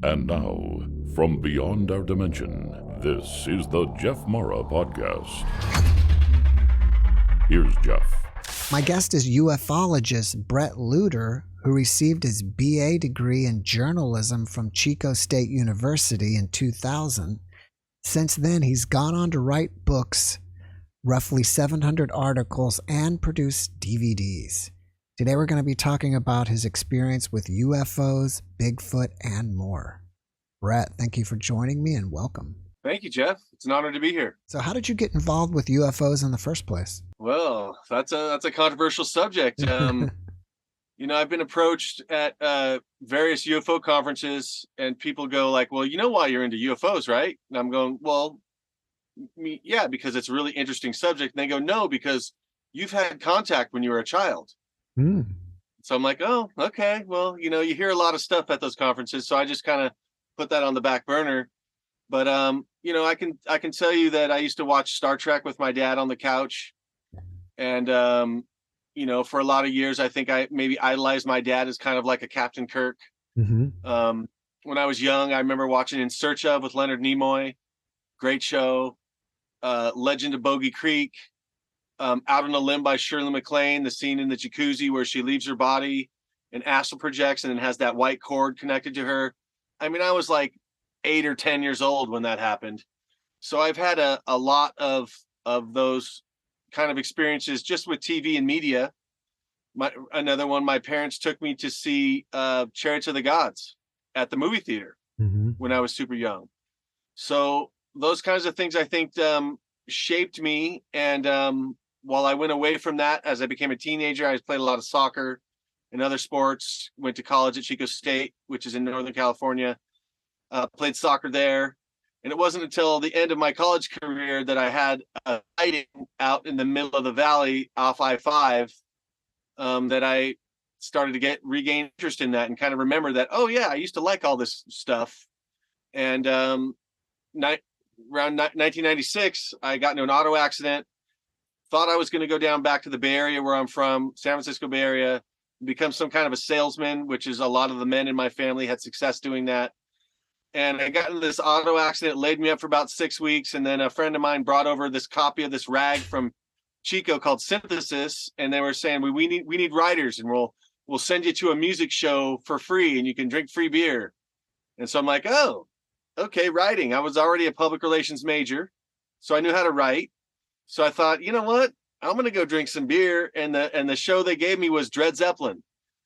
And now, from beyond our dimension, this is the JeffMara podcast. Here's Jeff. My guest is ufologist Bret Lueder, who received his BA degree in journalism from Chico State University in 2000. Since then, he's gone on to write books, roughly 700 articles, and produce DVDs. Today we're going to be talking about his experience with UFOs, Bigfoot, and more. Bret, thank you for joining me and welcome. Thank you, Jeff. It's an honor to be here. So how did you get involved with UFOs in the first place? Well, that's a controversial subject. I've been approached at various UFO conferences, and people go like, well, you know why you're into UFOs, right? And I'm going, well, yeah, because it's a really interesting subject. And they go, no, because you've had contact when you were a child. So I'm like, oh, okay. Well, you hear a lot of stuff at those conferences. So I just kind of put that on the back burner. But, I can tell you that I used to watch Star Trek with my dad on the couch. And, for a lot of years, I think I maybe idolized my dad as kind of like a Captain Kirk. Mm-hmm. When I was young, I remember watching In Search of with Leonard Nimoy. Great show. Legend of Bogey Creek. Out on a Limb by Shirley MacLaine, the scene in the jacuzzi where she leaves her body and astral projects and then has that white cord connected to her. I mean, I was like 8 or 10 years old when that happened. So I've had a lot of those kind of experiences just with TV and media. Another one, my parents took me to see Chariots of the Gods at the movie theater when I was super young. So those kinds of things, I think, shaped me. And while I went away from that, as I became a teenager, I played a lot of soccer and other sports, went to college at Chico State, which is in Northern California, played soccer there. And it wasn't until the end of my college career that I had a sighting out in the middle of the valley off I-5 that I started to regain interest in that and kind of remember that, oh yeah, I used to like all this stuff. And around 1996, I got into an auto accident. Thought I was going to go down back to the Bay Area where I'm from, San Francisco Bay Area, become some kind of a salesman, which is a lot of the men in my family had success doing that. And I got into this auto accident, laid me up for about 6 weeks. And then a friend of mine brought over this copy of this rag from Chico called Synthesis. And they were saying, we need writers, and we'll send you to a music show for free and you can drink free beer. And so I'm like, oh, okay, writing. I was already a public relations major, so I knew how to write. So I thought, you know what? I'm going to go drink some beer. And the show they gave me was Dred Zeppelin.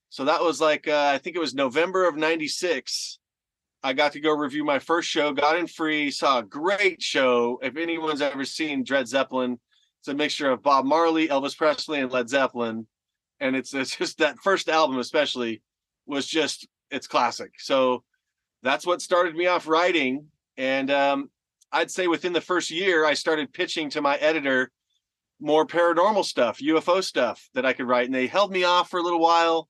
So that was like, I think it was November of 96. I got to go review my first show, got in free, saw a great show. If anyone's ever seen Dred Zeppelin, it's a mixture of Bob Marley, Elvis Presley, and Led Zeppelin. And it's just that first album especially was just, it's classic. So that's what started me off writing. And I'd say within the first year, I started pitching to my editor more paranormal stuff, UFO stuff that I could write. And they held me off for a little while,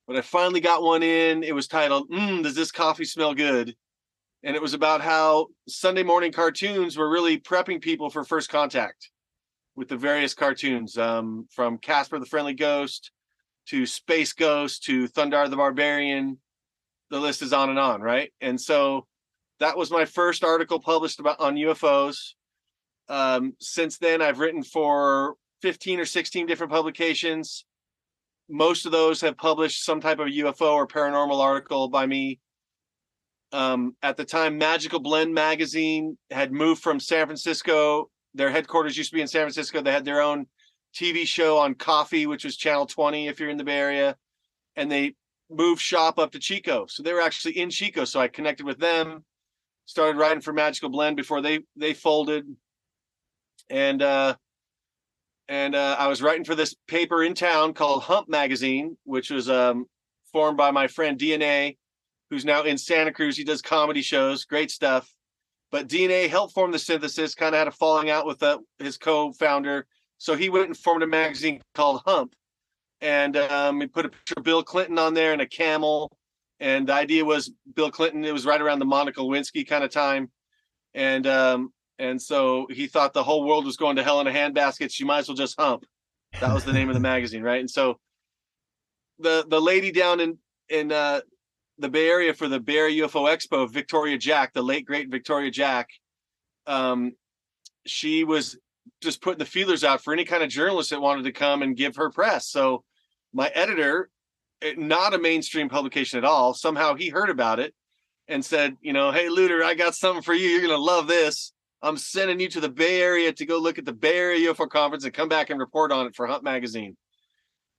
but I finally got one in. It was titled, Does This Coffee Smell Good? And it was about how Sunday morning cartoons were really prepping people for first contact with the various cartoons, from Casper the Friendly Ghost to Space Ghost to Thundar the Barbarian. The list is on and on, right? And so that was my first article published on UFOs. Since then, I've written for 15 or 16 different publications. Most of those have published some type of UFO or paranormal article by me. At the time, Magical Blend magazine had moved from San Francisco. Their headquarters used to be in San Francisco. They had their own TV show on coffee, which was Channel 20 if you're in the Bay Area. And they moved shop up to Chico. So they were actually in Chico. So I connected with them, started writing for Magical Blend before they folded. And I was writing for this paper in town called Hump Magazine, which was formed by my friend DNA, who's now in Santa Cruz. He does comedy shows, great stuff. But DNA helped form the Synthesis, kind of had a falling out with his co-founder. So he went and formed a magazine called Hump. And he put a picture of Bill Clinton on there and a camel. And the idea was Bill Clinton, it was right around the Monica Lewinsky kind of time. And so he thought the whole world was going to hell in a handbasket. You might as well just hump. That was the name of the magazine, right? And so the lady down in the Bay Area for the Bay Area UFO Expo, Victoria Jack, the late great Victoria Jack, she was just putting the feelers out for any kind of journalist that wanted to come and give her press. So my editor, not a mainstream publication at all, somehow he heard about it and said, you know, hey, Lueder, I got something for you. You're going to love this. I'm sending you to the Bay Area to go look at the Bay Area UFO conference and come back and report on it for Hunt Magazine.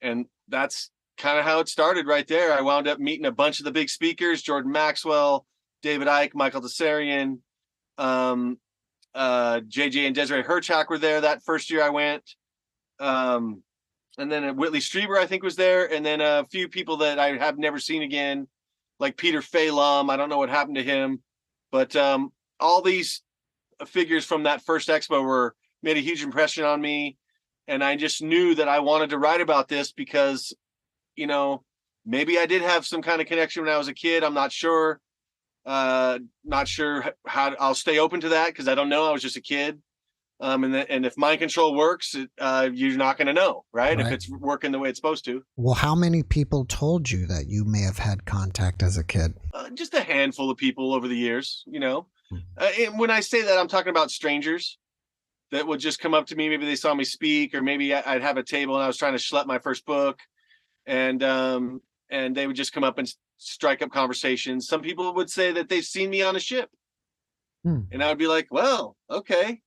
And that's kind of how it started right there. I wound up meeting a bunch of the big speakers, Jordan Maxwell, David Icke, Michael Tsarian, JJ and Desiree Herchak were there that first year I went. And then Whitley Strieber, I think, was there. And then a few people that I have never seen again, like Peter Phelan. I don't know what happened to him. But all these figures from that first expo made a huge impression on me. And I just knew that I wanted to write about this because, you know, maybe I did have some kind of connection when I was a kid. I'm not sure. Not sure how I'll stay open to that because I don't know. I was just a kid. And if mind control works, you're not going to know, right? If it's working the way it's supposed to. Well, how many people told you that you may have had contact as a kid? Just a handful of people over the years, you know. And when I say that, I'm talking about strangers that would just come up to me. Maybe they saw me speak, or maybe I'd have a table and I was trying to schlep my first book, and they would just come up and strike up conversations. Some people would say that they've seen me on a ship, and I would be like, well, okay.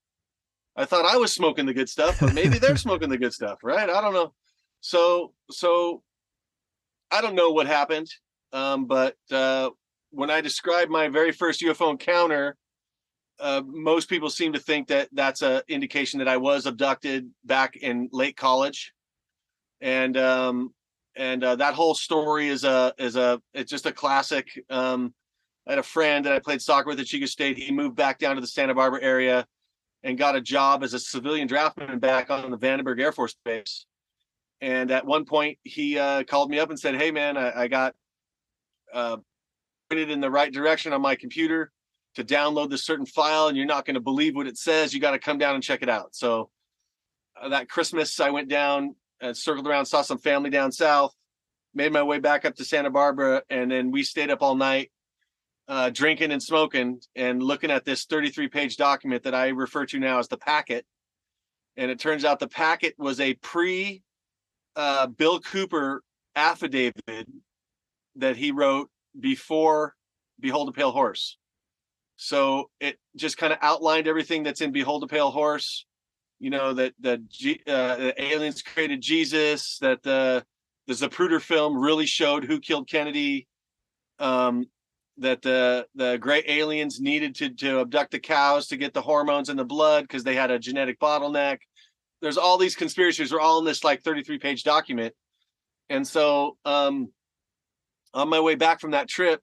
I thought I was smoking the good stuff, but maybe they're smoking the good stuff, right? I don't know. So I don't know what happened. But when I describe my very first UFO encounter, most people seem to think that that's an indication that I was abducted back in late college. And that whole story is it's just a classic. I had a friend that I played soccer with at Chico State. He moved back down to the Santa Barbara area and got a job as a civilian draftman back on the Vandenberg Air Force Base. And at one point, he called me up and said, hey, man, I got pointed in the right direction on my computer to download this certain file, and you're not going to believe what it says. You got to come down and check it out. So that Christmas, I went down and circled around, saw some family down south, made my way back up to Santa Barbara, and then we stayed up all night drinking and smoking and looking at this 33-page document that I refer to now as the packet. And it turns out the packet was a Bill Cooper affidavit that he wrote before Behold a Pale Horse. So it just kind of outlined everything that's in Behold a Pale Horse, you know, that the aliens created Jesus, that the Zapruder film really showed who killed Kennedy, that the gray aliens needed to abduct the cows to get the hormones in the blood because they had a genetic bottleneck. There's all these conspiracies are all in this like 33-page document. And so on my way back from that trip,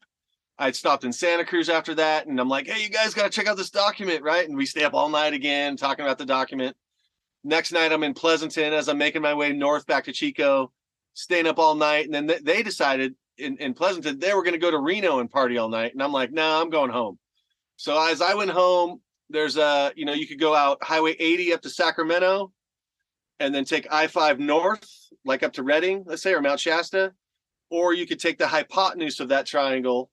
I'd stopped in Santa Cruz after that. And I'm like, hey, you guys got to check out this document, right? And we stay up all night again, talking about the document. Next night, I'm in Pleasanton as I'm making my way north back to Chico, staying up all night. And then they decided in Pleasanton, they were going to go to Reno and party all night. And I'm like, no, I'm going home. So as I went home, there's you could go out Highway 80 up to Sacramento and then take I-5 north, like up to Redding, let's say, or Mount Shasta, or you could take the hypotenuse of that triangle.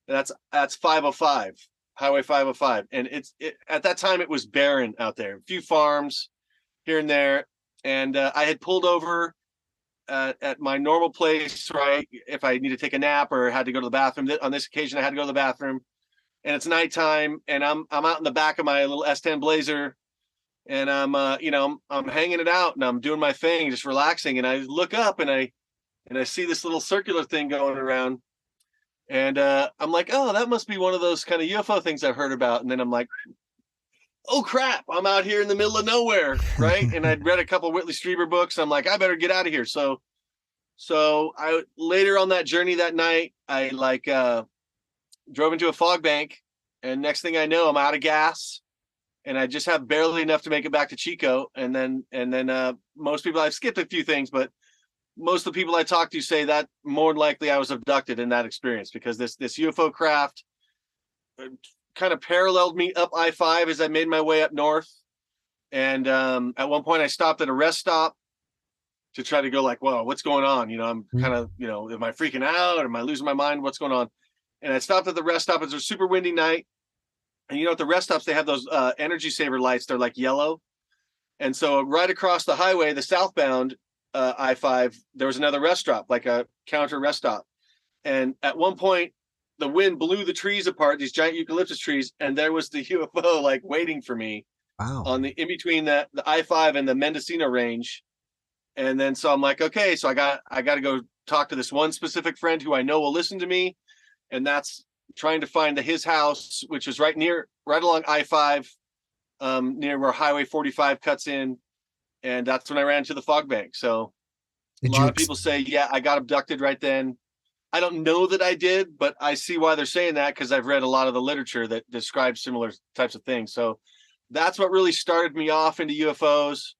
That's 505, Highway 505. And at that time, it was barren out there, a few farms here and there. And I had pulled over at my normal place, right? If I need to take a nap or had to go to the bathroom. On this occasion, I had to go to the bathroom, and it's nighttime, and I'm out in the back of my little S10 Blazer, and I'm hanging it out, and I'm doing my thing, just relaxing. And I look up, and I see this little circular thing going around, and I'm like, oh, that must be one of those kind of UFO things I've heard about. And then I'm like, oh crap, I'm out here in the middle of nowhere, right? And I'd read a couple of Whitley Strieber books. I'm like, I better get out of here. So I later on that journey that night, I drove into a fog bank, and next thing I know, I'm out of gas, and I just have barely enough to make it back to Chico. And then most people, I've skipped a few things, but most of the people I talk to say that more than likely I was abducted in that experience, because this UFO craft kind of paralleled me up I-5 as I made my way up north. And at one point I stopped at a rest stop to try to go like, whoa, what's going on? I'm kind of, am I freaking out? Am I losing my mind? What's going on? And I stopped at the rest stop. It was a super windy night. And at the rest stops, they have those energy saver lights. They're like yellow. And so right across the highway, the southbound I-5, there was another rest stop, like a counter rest stop. And at one point, the wind blew the trees apart, these giant eucalyptus trees, and there was the UFO like waiting for me. Wow. On the in between the I-5 and the Mendocino range. And then so I'm like, okay, so I got to go talk to this one specific friend who I know will listen to me, and that's trying to find his house, which is right along I-5, near where Highway 45 cuts in, and that's when I ran to the fog bank. So a lot of people say, yeah, I got abducted right then. I don't know that I did, but I see why they're saying that, because I've read a lot of the literature that describes similar types of things. So that's what really started me off into UFOs.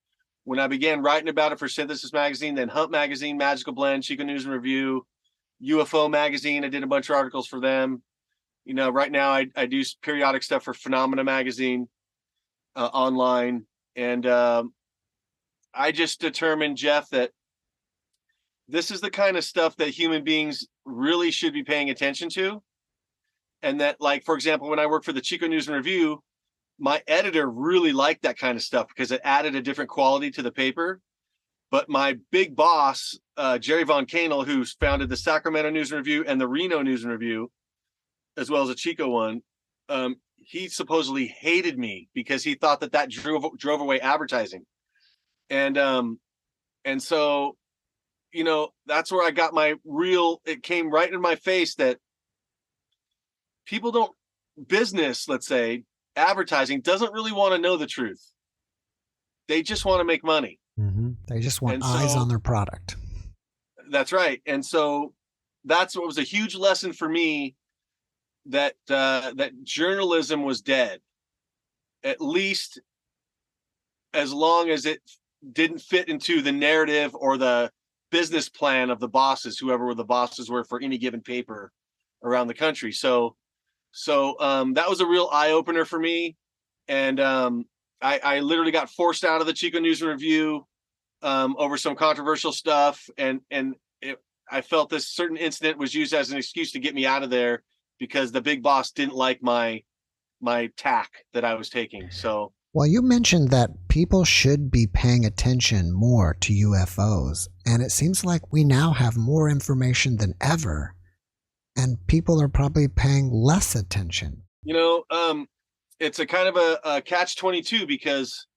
When I began writing about it for Synthesis Magazine, then Hunt Magazine, Magical Blend, Chico News and Review, UFO Magazine, I did a bunch of articles for them. Right now I do periodic stuff for Phenomena Magazine online. And I just determined, Jeff, that this is the kind of stuff that human beings really should be paying attention to. And that, like, for example, when I worked for the Chico News and Review, my editor really liked that kind of stuff because it added a different quality to the paper. But my big boss, Jerry Von Canel, who's founded the Sacramento News and Review and the Reno News and Review, as well as a Chico one, he supposedly hated me because he thought that drove away advertising. And so, that's where I got it came right in my face that business, let's say, advertising doesn't really want to know the truth. They just want to make money. Mm-hmm. They just want eyes on their product. That's right. And so that's what was a huge lesson for me, that journalism was dead, at least as long as it didn't fit into the narrative or the business plan of the bosses, whoever the bosses were for any given paper around the country. So that was a real eye opener for me. And I literally got forced out of the Chico News and Review over some controversial stuff. And I felt this certain incident was used as an excuse to get me out of there because the big boss didn't like my tack that I was taking. So, well, you mentioned that people should be paying attention more to UFOs, and it seems like we now have more information than ever, and people are probably paying less attention. It's a kind of a catch-22 because,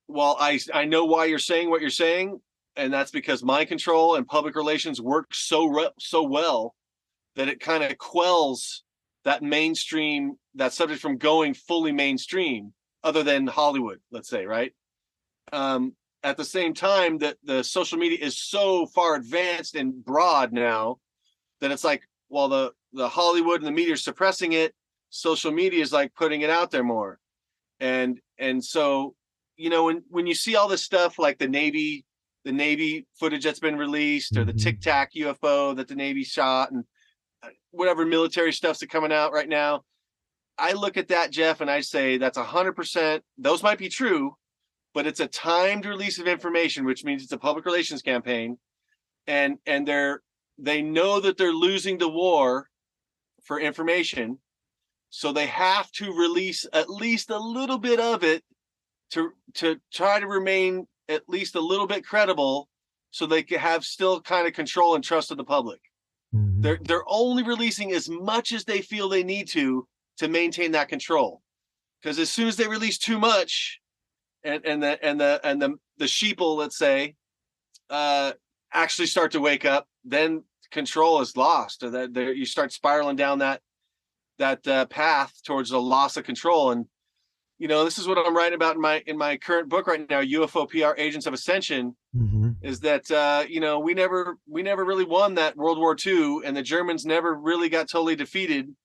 well, I know why you're saying what you're saying, and that's because mind control and public relations work so well that it kind of quells that subject from going fully mainstream, other than Hollywood, let's say, right? At the same time, that the social media is so far advanced and broad now that it's like, while the Hollywood and the media are suppressing it, social media is like putting it out there more. And so, when you see all this stuff like the Navy footage that's been released, or the Tic Tac UFO that the Navy shot, and whatever military stuff's coming out right now, I look at that, Jeff, and I say that's 100%. Those might be true, but it's a timed release of information, which means it's a public relations campaign, and they know that they're losing the war for information, so they have to release at least a little bit of it to try to remain at least a little bit credible, so they can have still kind of control and trust of the public. Mm-hmm. They're only releasing as much as they feel they need to maintain that control, because as soon as they release too much, and the sheeple, let's say, actually start to wake up, then control is lost, or that you start spiraling down that path towards a loss of control. And this is what I'm writing about in my current book right now, UFO PR Agents of Ascension. Mm-hmm. Is that we never really won that World War II, and the Germans never really got totally defeated.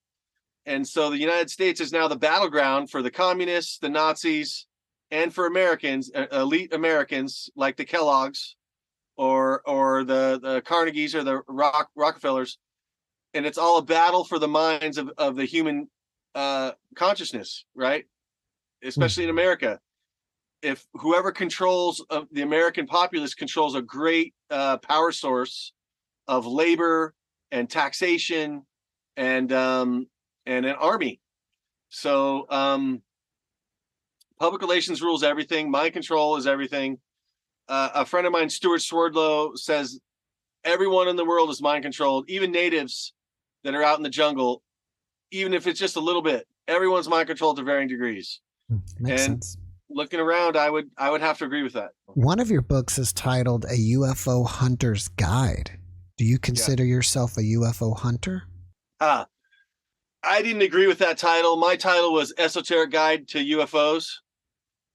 And so the United States is now the battleground for the communists, the Nazis, and for Americans, elite Americans like the Kellogg's or the Carnegies or the Rockefellers. And it's all a battle for the minds of the human consciousness, right? Especially in America. If whoever controls the American populace controls a great power source of labor and taxation and an army. So public relations rules everything. Mind control is everything. A friend of mine, Stuart Swerdlow, says everyone in the world is mind controlled, even natives that are out in the jungle, even if it's just a little bit. Everyone's mind controlled to varying degrees. Makes sense. Looking around, I would have to agree with that. One of your books is titled A UFO Hunter's Guide. Do you consider yourself a UFO hunter? I didn't agree with that title. My title was Esoteric Guide to UFOs,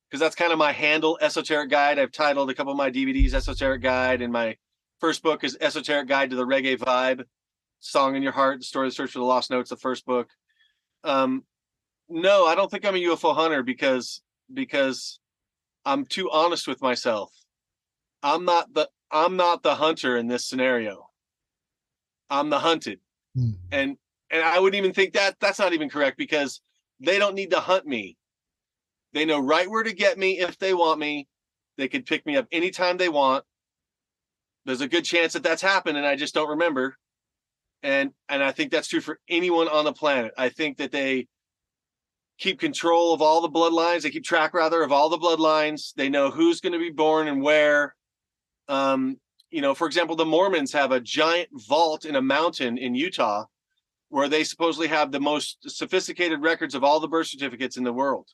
because that's kind of my handle, Esoteric Guide. I've titled a couple of my DVDs Esoteric Guide, and my first book is Esoteric Guide to the Reggae Vibe, Song in Your Heart, The Story of the Search for the Lost Notes, the first book. No, I don't think I'm a UFO hunter because I'm too honest with myself. I'm not the hunter in this scenario. I'm the hunted. And I wouldn't even think that's not even correct, because they don't need to hunt me. They know right where to get me if they want me. They could pick me up anytime they want. There's a good chance that that's happened and I just don't remember. And I think that's true for anyone on the planet. I think that they keep control of all the bloodlines. They keep track, rather, of all the bloodlines. They know who's going to be born and where. For example, the Mormons have a giant vault in a mountain in Utah where they supposedly have the most sophisticated records of all the birth certificates in the world.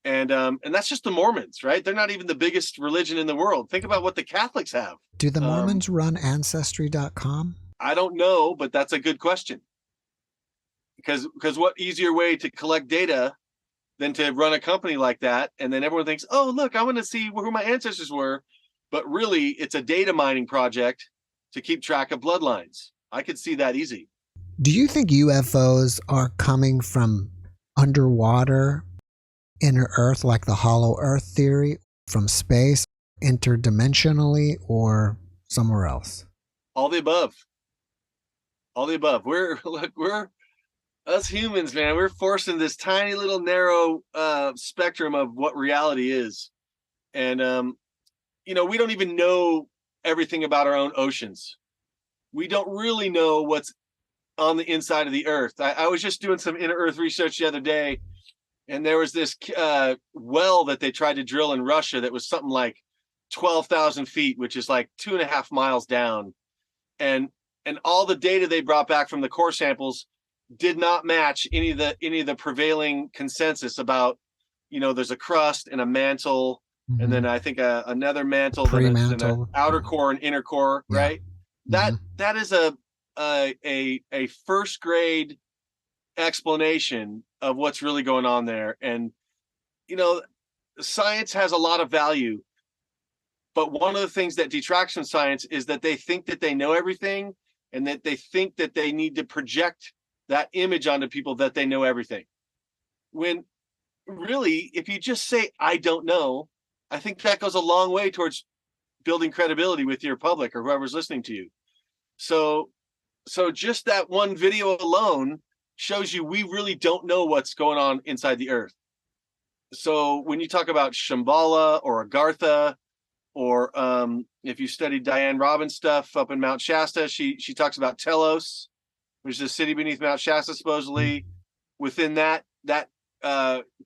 And that's just the Mormons, right? They're not even the biggest religion in the world. Think about what the Catholics have. Do the Mormons run Ancestry.com? I don't know, but that's a good question. Because what easier way to collect data than to run a company like that? And then everyone thinks, oh, look, I want to see who my ancestors were. But really, it's a data mining project to keep track of bloodlines. I could see that easy. Do you think UFOs are coming from underwater, inner Earth, like the hollow Earth theory, from space, interdimensionally, or somewhere else? All the above. All the above. We're us humans, man. We're forced in this tiny little narrow spectrum of what reality is, and we don't even know everything about our own oceans. We don't really know what's on the inside of the Earth. I was just doing some inner Earth research the other day, and there was this well that they tried to drill in Russia that was something like 12,000 feet, which is like 2.5 miles down. And all the data they brought back from the core samples did not match any of the prevailing consensus about, there's a crust and a mantle, and then I think another mantle, then an outer core and inner core, right? That is a first grade explanation of what's really going on there. And science has a lot of value, but one of the things that detracts from science is that they think that they know everything, and that they think that they need to project that image onto people that they know everything. When really, if you just say, I don't know, I think that goes a long way towards building credibility with your public or whoever's listening to you. So just that one video alone shows you we really don't know what's going on inside the Earth. So when you talk about Shambhala or Agartha, or if you study Dianne Robbins stuff up in Mount Shasta, she talks about Telos, which is a city beneath Mount Shasta, supposedly. Within that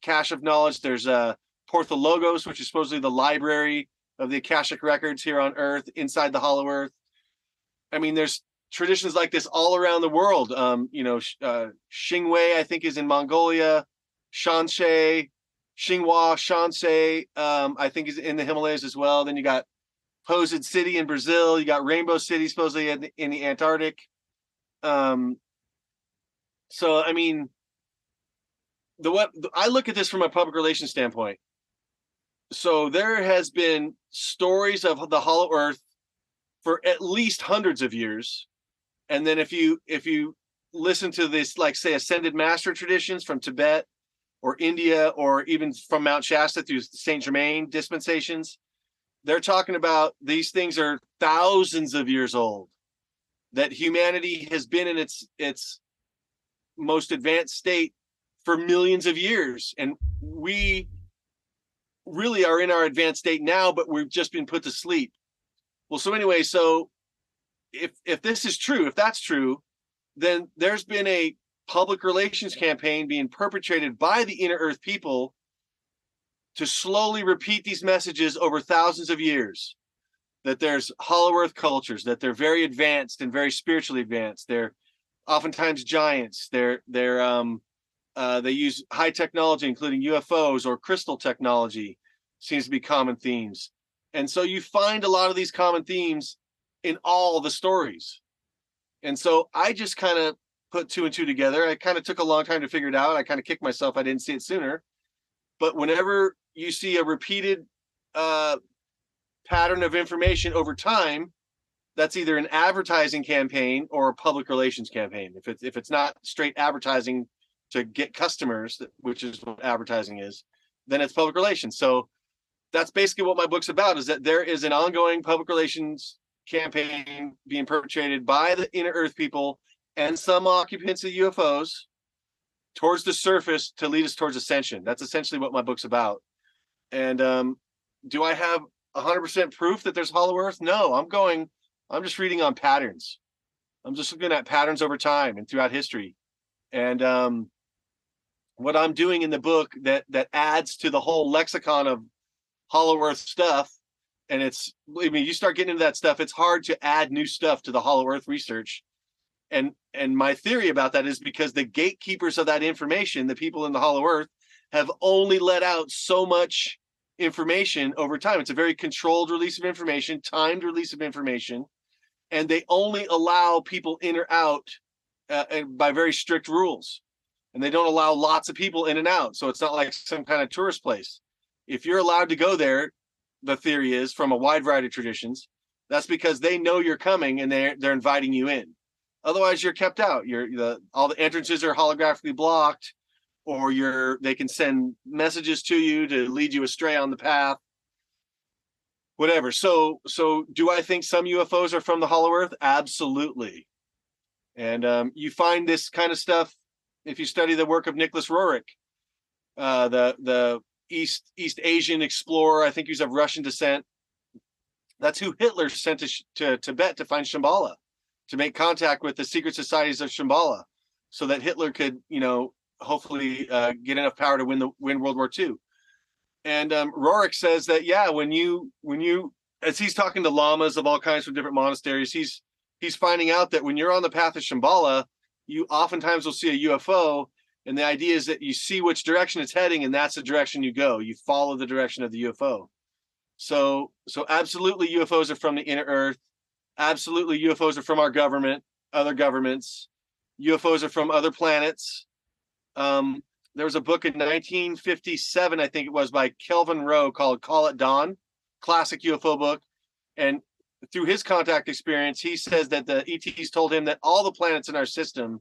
cache of knowledge, there's Porthologos, which is supposedly the library of the Akashic records here on Earth, inside the Hollow Earth. I mean, there's traditions like this all around the world. Xingwei, I think, is in Mongolia. Shanxi, Xinhua, Shanxi, I think, is in the Himalayas as well. Then you got Posed City in Brazil. You got Rainbow City, supposedly in the Antarctic. So, I mean, I look at this from a public relations standpoint. So there has been stories of the Hollow Earth for at least hundreds of years. And then if you listen to this, like, say, Ascended Master traditions from Tibet or India, or even from Mount Shasta through Saint Germain dispensations, they're talking about these things are thousands of years old, that humanity has been in its most advanced state for millions of years. And we really are in our advanced state now, but we've just been put to sleep. Well, so anyway, so if this is true, if that's true, then there's been a public relations campaign being perpetrated by the inner earth people to slowly repeat these messages over thousands of years, that there's hollow earth cultures, that they're very advanced and very spiritually advanced. They're oftentimes giants. They use high technology, including UFOs or crystal technology, seems to be common themes. And so you find a lot of these common themes in all the stories. And so I just kind of put two and two together. I kind of took a long time to figure it out. I kind of kicked myself I didn't see it sooner. But whenever you see a repeated pattern of information over time, that's either an advertising campaign or a public relations campaign. If it's not straight advertising to get customers, which is what advertising is, then it's public relations. So that's basically what my book's about, is that there is an ongoing public relations campaign being perpetrated by the inner earth people and some occupants of UFOs towards the surface to lead us towards ascension. That's essentially what my book's about. And do I have 100% proof that there's hollow earth? No, I'm just reading on patterns. I'm just looking at patterns over time and throughout history. And what I'm doing in the book that adds to the whole lexicon of hollow earth stuff, and you start getting into that stuff, it's hard to add new stuff to the hollow earth research. And my theory about that is because the gatekeepers of that information, the people in the hollow earth, have only let out so much information over time. It's a very controlled release of information, timed release of information, and they only allow people in or out by very strict rules. And they don't allow lots of people in and out. So it's not like some kind of tourist place. If you're allowed to go there, the theory is, from a wide variety of traditions, that's because they know you're coming and they're inviting you in. Otherwise, you're kept out. All the entrances are holographically blocked, or they can send messages to you to lead you astray on the path. Whatever. So do I think some UFOs are from the hollow earth? Absolutely. And you find this kind of stuff if you study the work of Nicholas Roerich, the East Asian explorer. I think he's of Russian descent. That's who Hitler sent to Tibet to find Shambhala, to make contact with the secret societies of Shambhala, so that Hitler could, hopefully get enough power to win World War II. And Roerich says that, yeah, when you, as he's talking to lamas of all kinds from different monasteries, he's finding out that when you're on the path of Shambhala, you oftentimes will see a UFO. And the idea is that you see which direction it's heading, and that's the direction you go. You follow the direction of the UFO. So absolutely UFOs are from the inner earth. Absolutely UFOs are from our government, other governments. UFOs are from other planets. There was a book in 1957, I think it was, by Kelvin Rowe called Call at Dawn, classic UFO book. And through his contact experience, he says that the ETs told him that all the planets in our system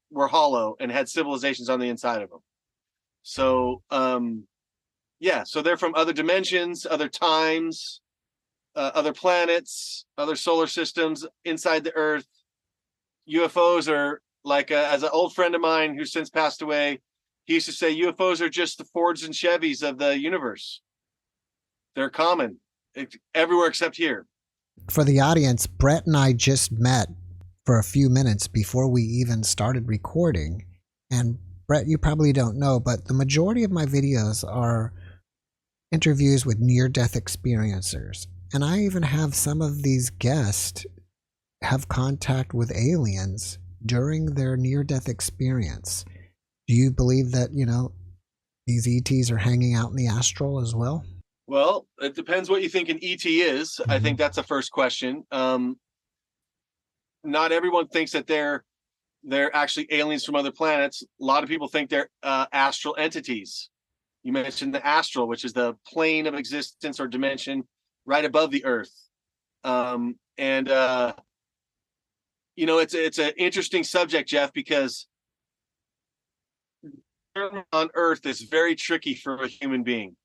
were hollow and had civilizations on the inside of them. So, so they're from other dimensions, other times, other planets, other solar systems inside the Earth. UFOs are like, as an old friend of mine who's since passed away, he used to say UFOs are just the Fords and Chevys of the universe. They're common everywhere except here. For the audience, Bret and I just met for a few minutes before we even started recording. And Bret, you probably don't know, but the majority of my videos are interviews with near-death experiencers. And I even have some of these guests have contact with aliens during their near-death experience. Do you believe that, these ETs are hanging out in the astral as well? Well, it depends what you think an ET is. Mm-hmm. I think that's the first question. Not everyone thinks that they're actually aliens from other planets. A lot of people think they're astral entities. You mentioned the astral, which is the plane of existence or dimension right above the Earth. It's an interesting subject, Jeff, because on Earth is very tricky for a human being.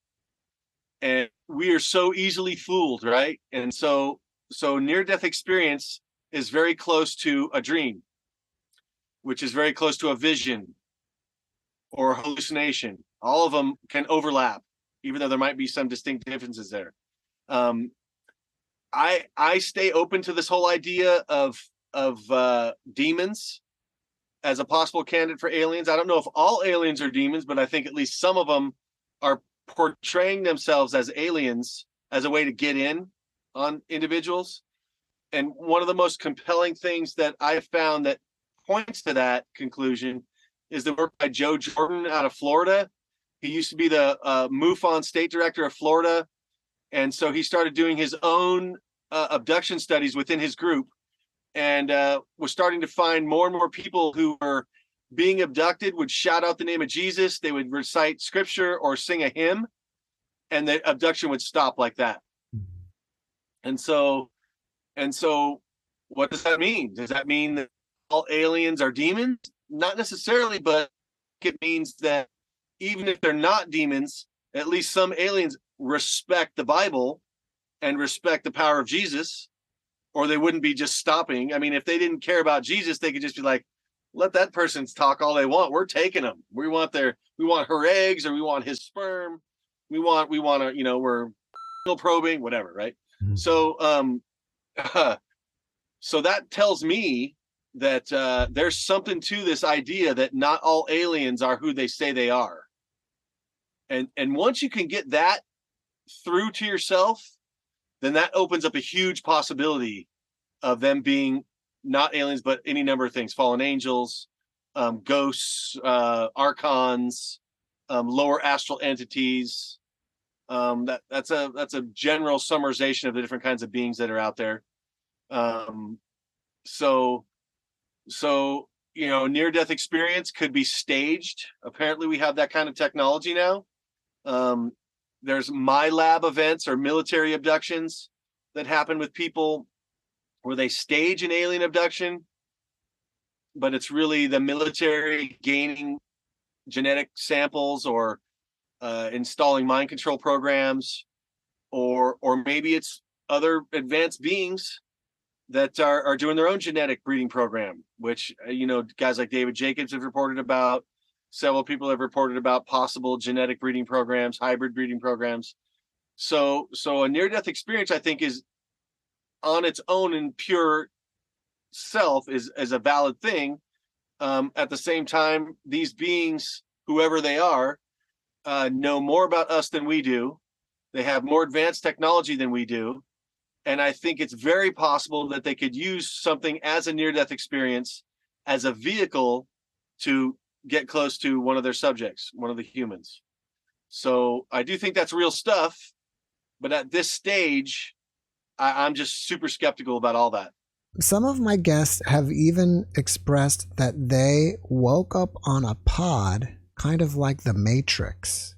And we are so easily fooled, right? And so near-death experience is very close to a dream, which is very close to a vision or hallucination. All of them can overlap, even though there might be some distinct differences there. I stay open to this whole idea of demons as a possible candidate for aliens. I don't know if all aliens are demons, but I think at least some of them are portraying themselves as aliens as a way to get in on individuals. And one of the most compelling things that I've found that points to that conclusion is the work by Joe Jordan out of Florida. He used to be the MUFON state director of Florida. And so he started doing his own abduction studies within his group, and was starting to find more and more people who were being abducted would shout out the name of Jesus. They would recite scripture or sing a hymn, and the abduction would stop like that. And so what does that mean? Does that mean that all aliens are demons? Not necessarily, but it means that even if they're not demons, at least some aliens respect the Bible and respect the power of Jesus, or they wouldn't be just stopping. I mean, if they didn't care about Jesus, they could just be like, let that person talk all they want. We're taking them. We want her eggs, or we want his sperm. We want to, we're still probing, whatever. Right. Mm-hmm. So that tells me that there's something to this idea that not all aliens are who they say they are. And once you can get that through to yourself, then that opens up a huge possibility of them being not aliens, but any number of things: fallen angels, ghosts, archons, lower astral entities. That's a general summarization of the different kinds of beings that are out there. So near-death experience could be staged. Apparently, we have that kind of technology now. There's my lab events or military abductions that happen with people where they stage an alien abduction, but it's really the military gaining genetic samples or installing mind control programs, or maybe it's other advanced beings that are doing their own genetic breeding program, which, guys like David Jacobs have reported about. Several people have reported about possible genetic breeding programs, hybrid breeding programs. So a near-death experience, I think, is on its own in pure self is a valid thing. At the same time, these beings, whoever they are, know more about us than we do. They have more advanced technology than we do. And I think it's very possible that they could use something as a near-death experience as a vehicle to get close to one of their subjects, one of the humans. So I do think that's real stuff, but at this stage, I'm just super skeptical about all that. Some of my guests have even expressed that they woke up on a pod, kind of like the Matrix,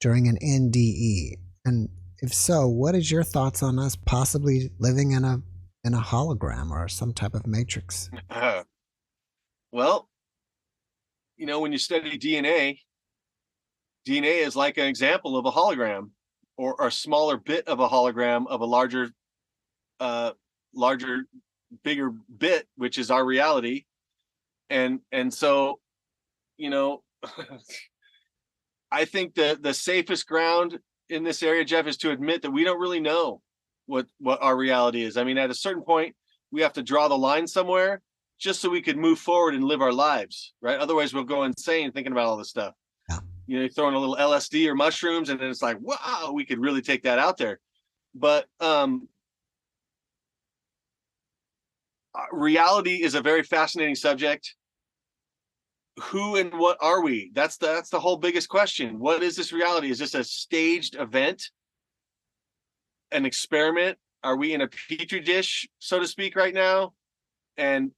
during an NDE. And if so, what is your thoughts on us possibly living in a hologram or some type of matrix? Well, when you study DNA is like an example of a hologram, or a smaller bit of a hologram of a larger, bigger bit, which is our reality. And so, I think the safest ground in this area, Jeff, is to admit that we don't really know what our reality is. I mean, at a certain point, we have to draw the line somewhere just so we could move forward and live our lives, right? Otherwise, we'll go insane thinking about all this stuff. Yeah. You throw in a little LSD or mushrooms, and then it's like, wow, we could really take that out there. But reality is a very fascinating subject. Who and what are we? That's the whole biggest question. What is this reality? Is this a staged event? An experiment? Are we in a petri dish, so to speak, right now? And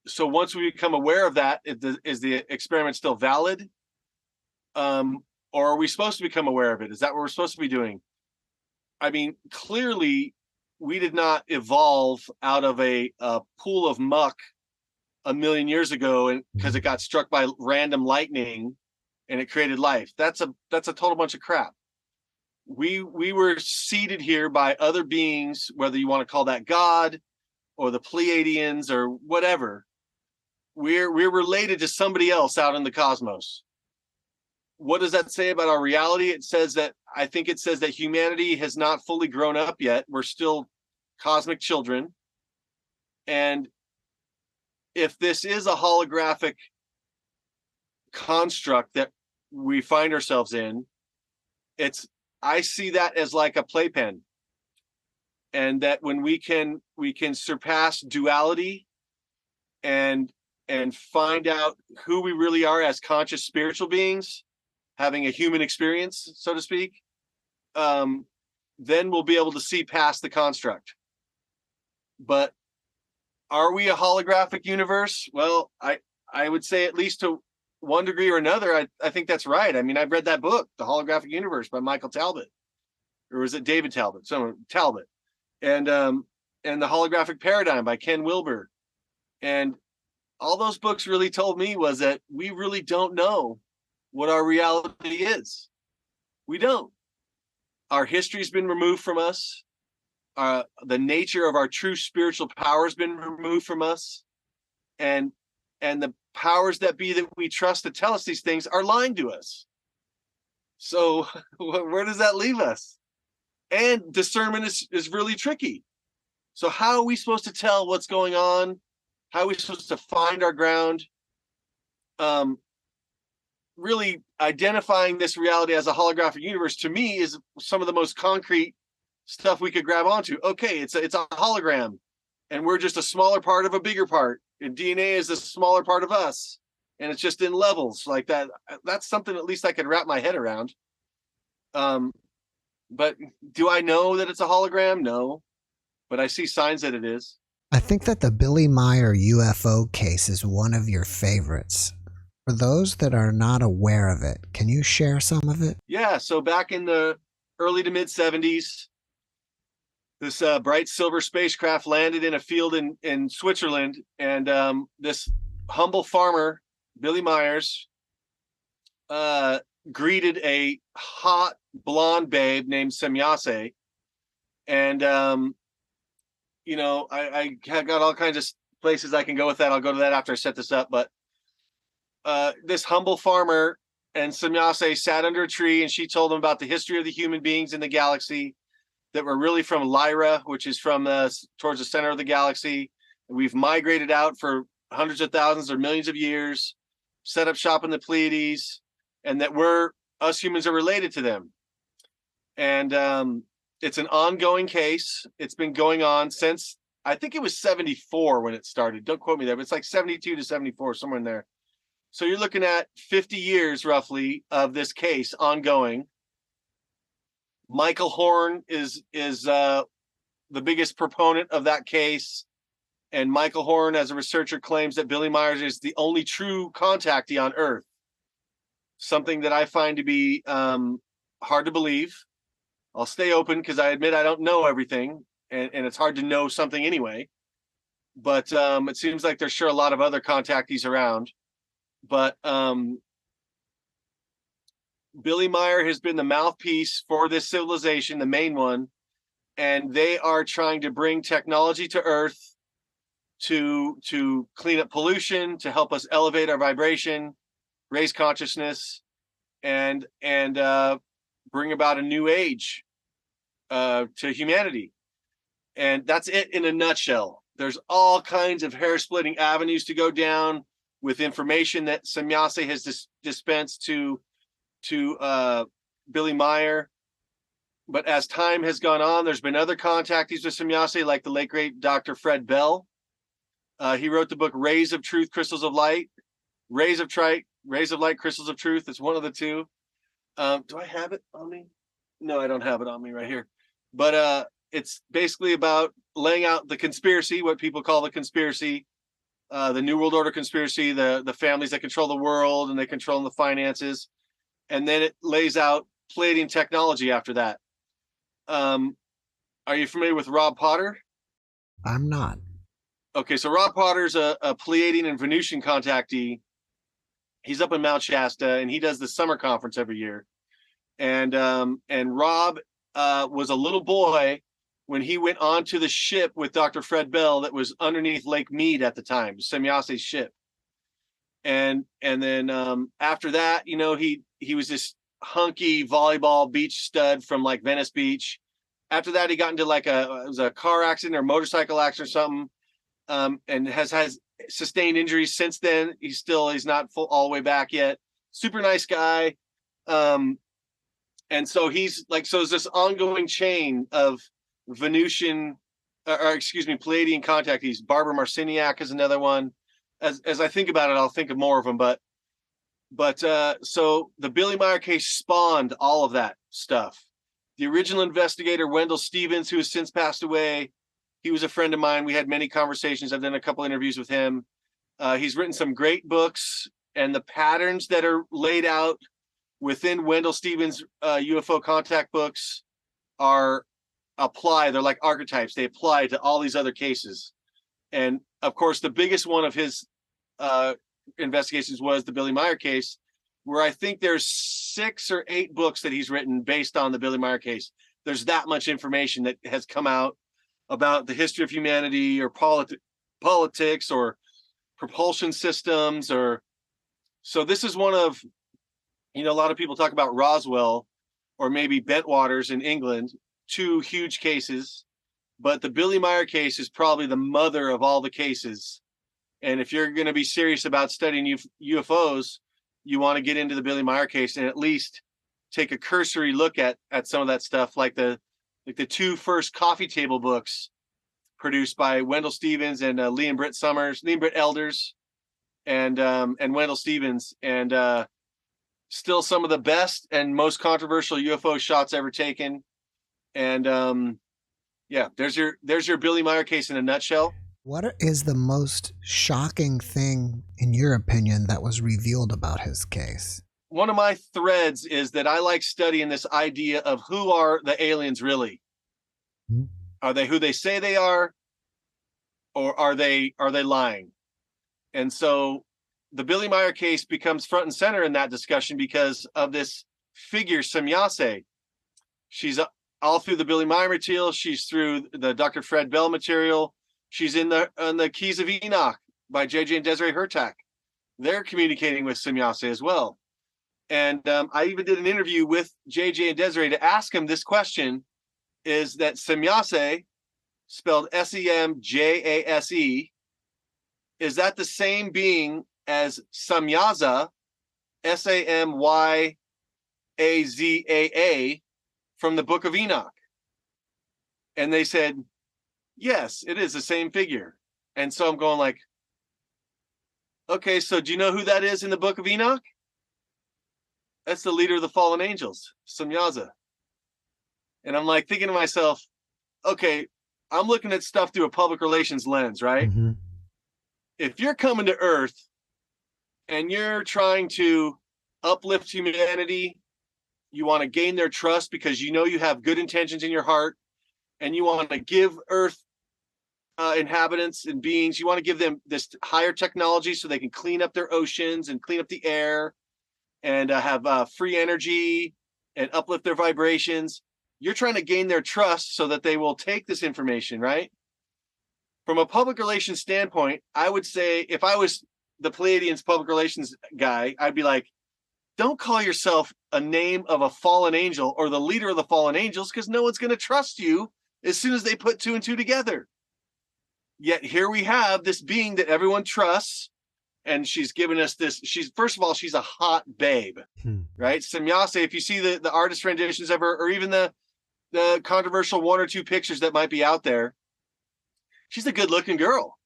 so once we become aware of that, is the experiment still valid? Or are we supposed to become aware of it? Is that what we're supposed to be doing? I mean, clearly, we did not evolve out of a pool of muck 1 million years ago, and because it got struck by random lightning and it created life. That's a total bunch of crap. We were seeded here by other beings, whether you want to call that God or the Pleiadians or whatever. We're related to somebody else out in the cosmos. What does that say about our reality? It says that I think it says that humanity has not fully grown up yet. We're still cosmic children. And if this is a holographic construct that we find ourselves in, I see that as like a playpen. And that when we can surpass duality and find out who we really are as conscious spiritual beings, having a human experience, so to speak, then we'll be able to see past the construct. But are we a holographic universe? Well, I would say at least to one degree or another, I think that's right. I mean, I've read that book, The Holographic Universe by Michael Talbot, or was it David Talbot? Someone Talbot, and The Holographic Paradigm by Ken Wilber, and all those books really told me was that we really don't know what our reality is. We don't. Our history's been removed from us. The nature of our true spiritual power has been removed from us, and the powers that be that we trust to tell us these things are lying to us. So where does that leave us? And discernment is really tricky. So how are we supposed to tell what's going on? How are we supposed to find our ground? Really identifying this reality as a holographic universe, to me, is some of the most concrete stuff we could grab onto. Okay, it's a hologram, and we're just a smaller part of a bigger part. And DNA is a smaller part of us, and it's just in levels like that. That's something at least I could wrap my head around. But do I know that it's a hologram? No, but I see signs that it is. I think that the Billy Meier UFO case is one of your favorites. For those that are not aware of it, can you share some of it? Yeah, so back in the early to mid 70s, this bright silver spacecraft landed in a field in Switzerland, and this humble farmer, Billy Myers, greeted a hot blonde babe named Semyase. And, I have got all kinds of places I can go with that. I'll go to that after I set this up. But this humble farmer and Semyase sat under a tree, and she told him about the history of the human beings in the galaxy that were really from Lyra, which is from towards the center of the galaxy. We've migrated out for hundreds of thousands or millions of years, set up shop in the Pleiades, and that us humans are related to them. And it's an ongoing case. It's been going on since, I think it was 74 when it started. Don't quote me there, but it's like 72 to 74, somewhere in there. So you're looking at 50 years roughly of this case ongoing. Michael Horn is the biggest proponent of that case. And Michael Horn, as a researcher, claims that Billy Myers is the only true contactee on Earth. Something that I find to be hard to believe. I'll stay open because I admit I don't know everything, and it's hard to know something anyway. But it seems like there's sure a lot of other contactees around. But Billy Meier has been the mouthpiece for this civilization, the main one, and they are trying to bring technology to Earth to clean up pollution, to help us elevate our vibration, raise consciousness, and bring about a new age to humanity. And that's it in a nutshell. There's all kinds of hair-splitting avenues to go down with information that Semyase has dispensed to Billy Meier. But as time has gone on, there's been other contactees with Semyase, like the late great Dr. Fred Bell. He wrote the book Rays of Truth, Crystals of Light. Rays of Light, Crystals of Truth. It's one of the two. Do I have it on me? No, I don't have it on me right here. But it's basically about laying out the conspiracy, what people call the conspiracy, the New World Order conspiracy, the families that control the world and they control the finances. And then it lays out Pleiadian technology after that. Are you familiar with Rob Potter? I'm not. Okay, so Rob Potter's a Pleiadian and Venusian contactee. He's up in Mount Shasta, and he does the summer conference every year. And Rob was a little boy when he went onto the ship with Dr. Fred Bell that was underneath Lake Mead at the time, Semyase's ship. And then after that, he was this hunky volleyball beach stud from like Venice Beach. After that, he got into like it was a car accident or motorcycle accident or something, and has sustained injuries since then. He's not all the way back yet. Super nice guy. And so he's like, so it's this ongoing chain of Venusian, Palladian contactees. Barbara Marciniak is another one. As I think about it, I'll think of more of them. But so the Billy Meier case spawned all of that stuff. The original investigator, Wendell Stevens, who has since passed away, he was a friend of mine. We had many conversations. I've done a couple interviews with him. He's written some great books, and the patterns that are laid out within Wendell Stevens' UFO contact books they're like archetypes. They apply to all these other cases. And of course, the biggest one of his investigations was the Billy Meier case, where I think there's 6 or 8 books that he's written based on the Billy Meier case. There's that much information that has come out about the history of humanity or politics or propulsion systems. So this is one of, a lot of people talk about Roswell or maybe Bentwaters in England, 2 huge cases, but the Billy Meier case is probably the mother of all the cases. And if you're going to be serious about studying UFOs, you want to get into the Billy Meier case and at least take a cursory look at some of that stuff, like the 2 first coffee table books produced by Wendell Stevens and Lee and Britt Elders and Wendell Stevens, and still some of the best and most controversial UFO shots ever taken. And there's your Billy Meier case in a nutshell. What is the most shocking thing, in your opinion, that was revealed about his case? One of my threads is that I like studying this idea of who are the aliens really? Mm-hmm. Are they who they say they are, or are they lying? And so the Billy Meier case becomes front and center in that discussion because of this figure, Semjase. She's all through the Billy Meier material. She's through the Dr. Fred Bell material. She's in the Keys of Enoch by JJ and Desiree Hurtak. They're communicating with Semjase as well. And I even did an interview with JJ and Desiree to ask him this question: is that Semjase, spelled Semjase, is that the same being as Samyaza, Samyazaa, from the Book of Enoch? And they said, yes, it is the same figure. And so I'm going like, okay, so do you know who that is in the Book of Enoch? That's the leader of the fallen angels, Samyaza. And I'm like thinking to myself, okay, I'm looking at stuff through a public relations lens, right? Mm-hmm. If you're coming to Earth and you're trying to uplift humanity, you want to gain their trust because you know you have good intentions in your heart, and you want to give Earth inhabitants and beings, you want to give them this higher technology so they can clean up their oceans and clean up the air and have free energy and uplift their vibrations. You're trying to gain their trust so that they will take this information, right? From a public relations standpoint, I would say if I was the Pleiadians public relations guy, I'd be like, don't call yourself a name of a fallen angel or the leader of the fallen angels, because no one's going to trust you as soon as they put 2 and 2 together. Yet here we have this being that everyone trusts, and she's given us this. First of all, she's a hot babe, right? Semjase, if you see the artist renditions of her, or even the controversial 1 or 2 pictures that might be out there, she's a good looking girl.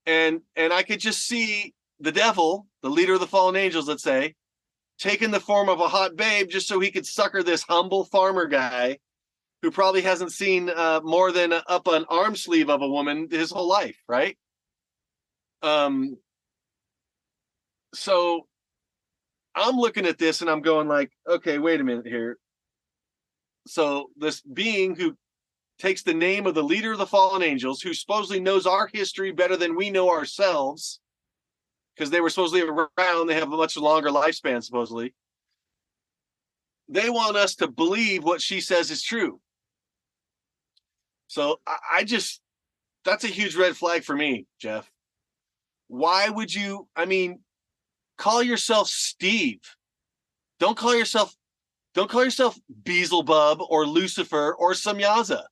And I could just see the devil, the leader of the fallen angels, let's say, taking the form of a hot babe just so he could sucker this humble farmer guy who probably hasn't seen more than up an arm sleeve of a woman his whole life, right? So I'm looking at this and I'm going like, okay, wait a minute here. So this being who takes the name of the leader of the fallen angels, who supposedly knows our history better than we know ourselves, because they were supposedly around, they have a much longer lifespan, supposedly. They want us to believe what she says is true. So that's a huge red flag for me, Jeff. Why would you, call yourself Steve. Don't call yourself Don't call yourself Beelzebub or Lucifer or Samyaza.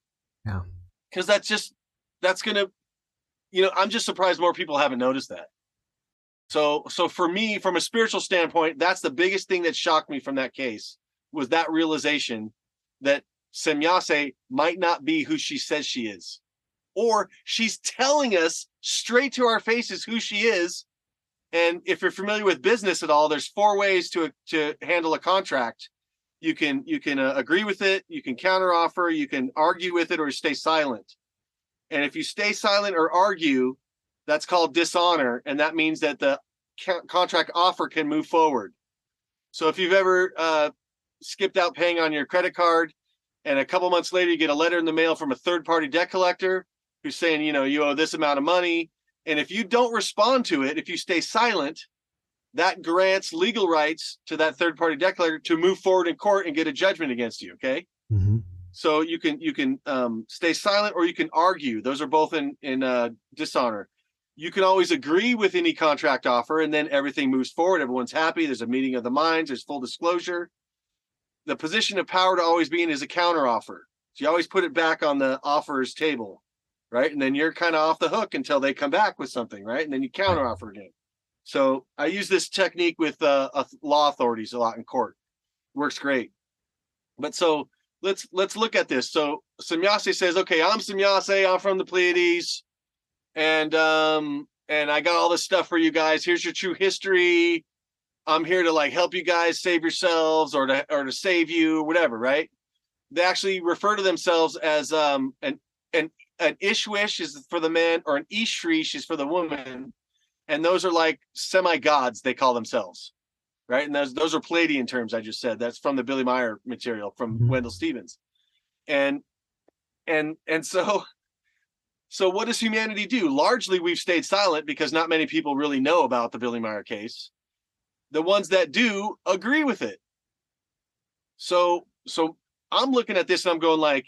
Yeah. Because that's going to, I'm just surprised more people haven't noticed that. So for me, from a spiritual standpoint, that's the biggest thing that shocked me from that case, was that realization that Semyase might not be who she says she is, or she's telling us straight to our faces who she is. And if you're familiar with business at all, there's 4 ways to handle a contract. You can agree with it, you can counteroffer, you can argue with it, or stay silent. And if you stay silent or argue, that's called dishonor, and that means that the contract offer can move forward. So if you've ever skipped out paying on your credit card, and a couple months later you get a letter in the mail from a third-party debt collector who's saying, you owe this amount of money, and if you don't respond to it, if you stay silent, that grants legal rights to that third-party debt collector to move forward in court and get a judgment against you. Okay. Mm-hmm. So you can stay silent, or you can argue. Those are both in dishonor. You can always agree with any contract offer, and then everything moves forward. Everyone's happy. There's a meeting of the minds. There's full disclosure. The position of power to always be in is a counteroffer. So you always put it back on the offerer's table, right? And then you're kind of off the hook until they come back with something, right? And then you counteroffer again. So I use this technique with law authorities a lot in court. Works great. But so let's look at this. So Semyase says, okay, I'm Semyase, I'm from the Pleiades, and I got all this stuff for you guys. Here's your true history. I'm here to help you guys save yourselves, or to save you, whatever, right? They actually refer to themselves as an Ishwish is for the man, or an Ishrish is for the woman, and those are like semi-gods, they call themselves. Right. And those are Palladian terms I just said. That's from the Billy Meier material from Wendell Stevens. And so what does humanity do? Largely, we've stayed silent because not many people really know about the Billy Meier case. The ones that do agree with it. So I'm looking at this and I'm going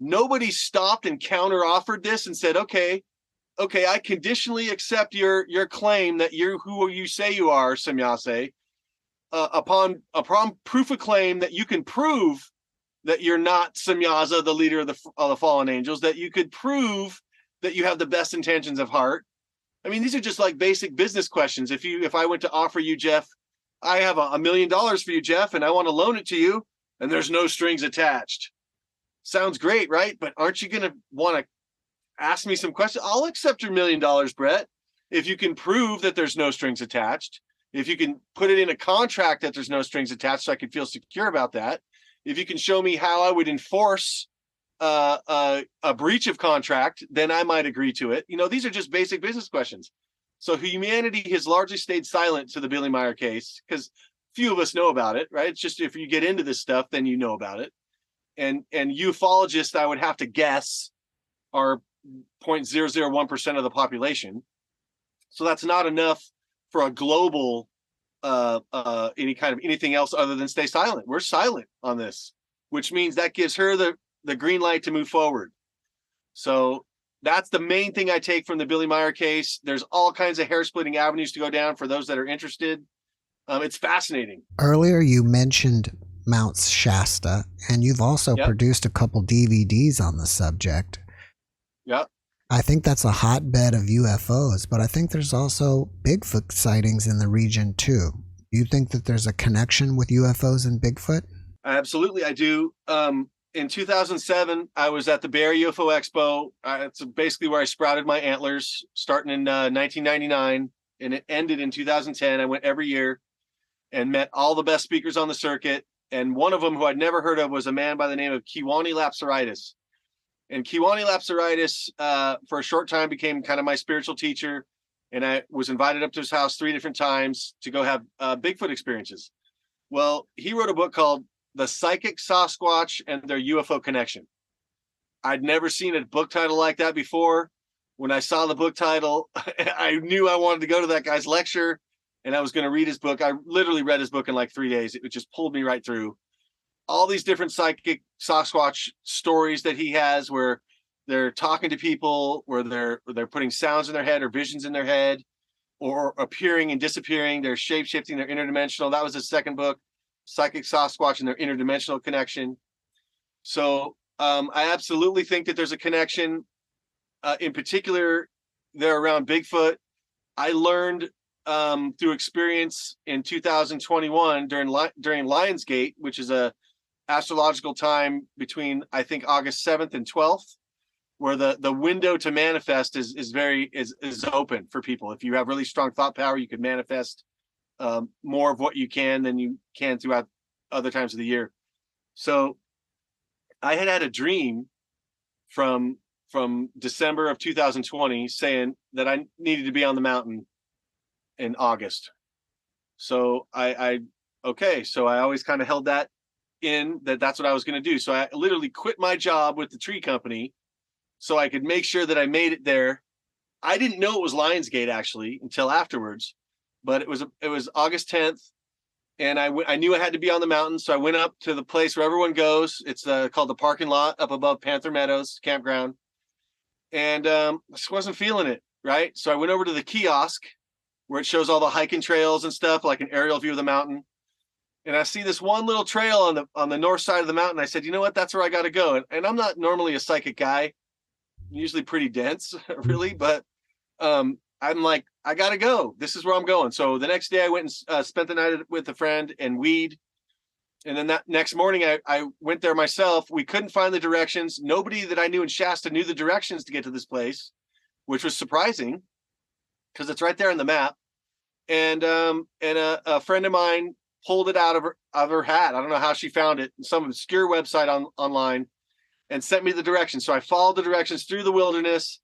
nobody stopped and counter-offered this and said, okay, I conditionally accept your claim that you're who you say you are, Semyase. Upon proof of claim that you can prove that you're not Semyaza, the leader of the fallen angels, that you could prove that you have the best intentions of heart. I mean, these are just basic business questions. If I went to offer you, Jeff, I have $1 million for you, Jeff, and I want to loan it to you, and there's no strings attached. Sounds great, right? But aren't you going to want to ask me some questions? I'll accept your $1 million, Bret, if you can prove that there's no strings attached. If you can put it in a contract that there's no strings attached, so I can feel secure about that. If you can show me how I would enforce a breach of contract, then I might agree to it. These are just basic business questions. So humanity has largely stayed silent to the Billy Meier case because few of us know about it, right? It's just if you get into this stuff, then you know about it. And ufologists, I would have to guess, are 0.001% of the population. So that's not enough for a global anything else other than stay silent. We're silent on this, which means that gives her the green light to move forward. So that's the main thing I take from the Billy Meier case. There's all kinds of hair-splitting avenues to go down for those that are interested. It's fascinating. Earlier you mentioned Mount Shasta, and you've also produced a couple DVDs on the subject. Yeah. I think that's a hotbed of UFOs, but I think there's also Bigfoot sightings in the region too. Do you think that there's a connection with UFOs and Bigfoot? Absolutely, I do. In 2007, I was at the Bay Area UFO Expo. It's basically where I sprouted my antlers, starting in 1999, and it ended in 2010. I went every year and met all the best speakers on the circuit. And one of them, who I'd never heard of, was a man by the name of Kiwani Lapsaritis. And Kiwani Lapsaritis, for a short time, became kind of my spiritual teacher. And I was invited up to his house 3 different times to go have Bigfoot experiences. Well, he wrote a book called The Psychic Sasquatch and Their UFO Connection. I'd never seen a book title like that before. When I saw the book title, I knew I wanted to go to that guy's lecture, and I was going to read his book. I literally read his book in 3 days. It just pulled me right through. All these different psychic Sasquatch stories that he has, where they're talking to people, where they're putting sounds in their head or visions in their head, or appearing and disappearing. They're shape-shifting, they're interdimensional. That was his second book. psychic Sasquatch and their interdimensional connection. So I absolutely think that there's a connection. In particular, they're around Bigfoot. I learned through experience in 2021 during Lionsgate, which is a astrological time between, I think, August 7th and 12th, where the window to manifest is open for people. If you have really strong thought power, you can manifest more of what you can than you can throughout other times of the year. So I had a dream from December of 2020 saying that I needed to be on the mountain in August. So I always kind of held that in, that's what I was going to do. So I literally quit my job with the tree company so I could make sure that I made it there. I didn't know it was Lionsgate actually until afterwards, but it was August 10th, and I knew I had to be on the mountain. So I went up to the place where everyone goes. It's called the parking lot up above Panther Meadows campground. And I just wasn't feeling it, right? So I went over to the kiosk where it shows all the hiking trails and stuff, like an aerial view of the mountain. And I see this one little trail on the north side of the mountain. I said, you know what? That's where I got to go. And I'm not normally a psychic guy, I'm usually pretty dense, really. But I'm like, I got to go. This is where I'm going. So the next day I went and spent the night with a friend and weed. And then that next morning I went there myself. We couldn't find the directions. Nobody that I knew in Shasta knew the directions to get to this place, which was surprising because it's right there on the map. And a friend of mine pulled it out of her hat. I don't know how she found it, some obscure website online, and sent me the directions. So I followed the directions through the wilderness.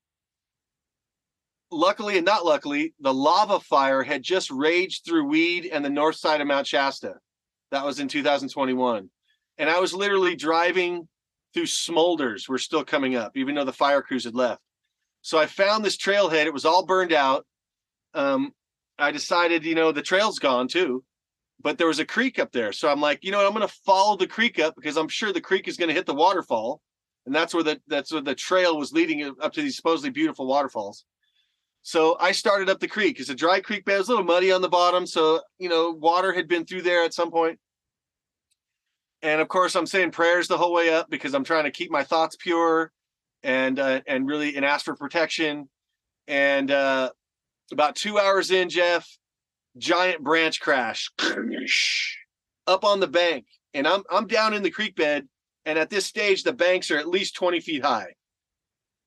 Luckily and not luckily, the lava fire had just raged through Weed and the north side of Mount Shasta. That was in 2021. And I was literally driving through smolders were still coming up, even though the fire crews had left. So I found this trailhead. It was all burned out. I decided, the trail's gone too, but there was a creek up there. So I'm like, I'm going to follow the creek up because I'm sure the creek is going to hit the waterfall. And that's where the trail was leading up to these supposedly beautiful waterfalls. So I started up the creek. It's a dry creek bed. It was a little muddy on the bottom. So, water had been through there at some point. And of course I'm saying prayers the whole way up because I'm trying to keep my thoughts pure and ask for protection. And, about 2 hours in, Jeff, giant branch crash up on the bank. And I'm down in the creek bed. And at this stage, the banks are at least 20 feet high.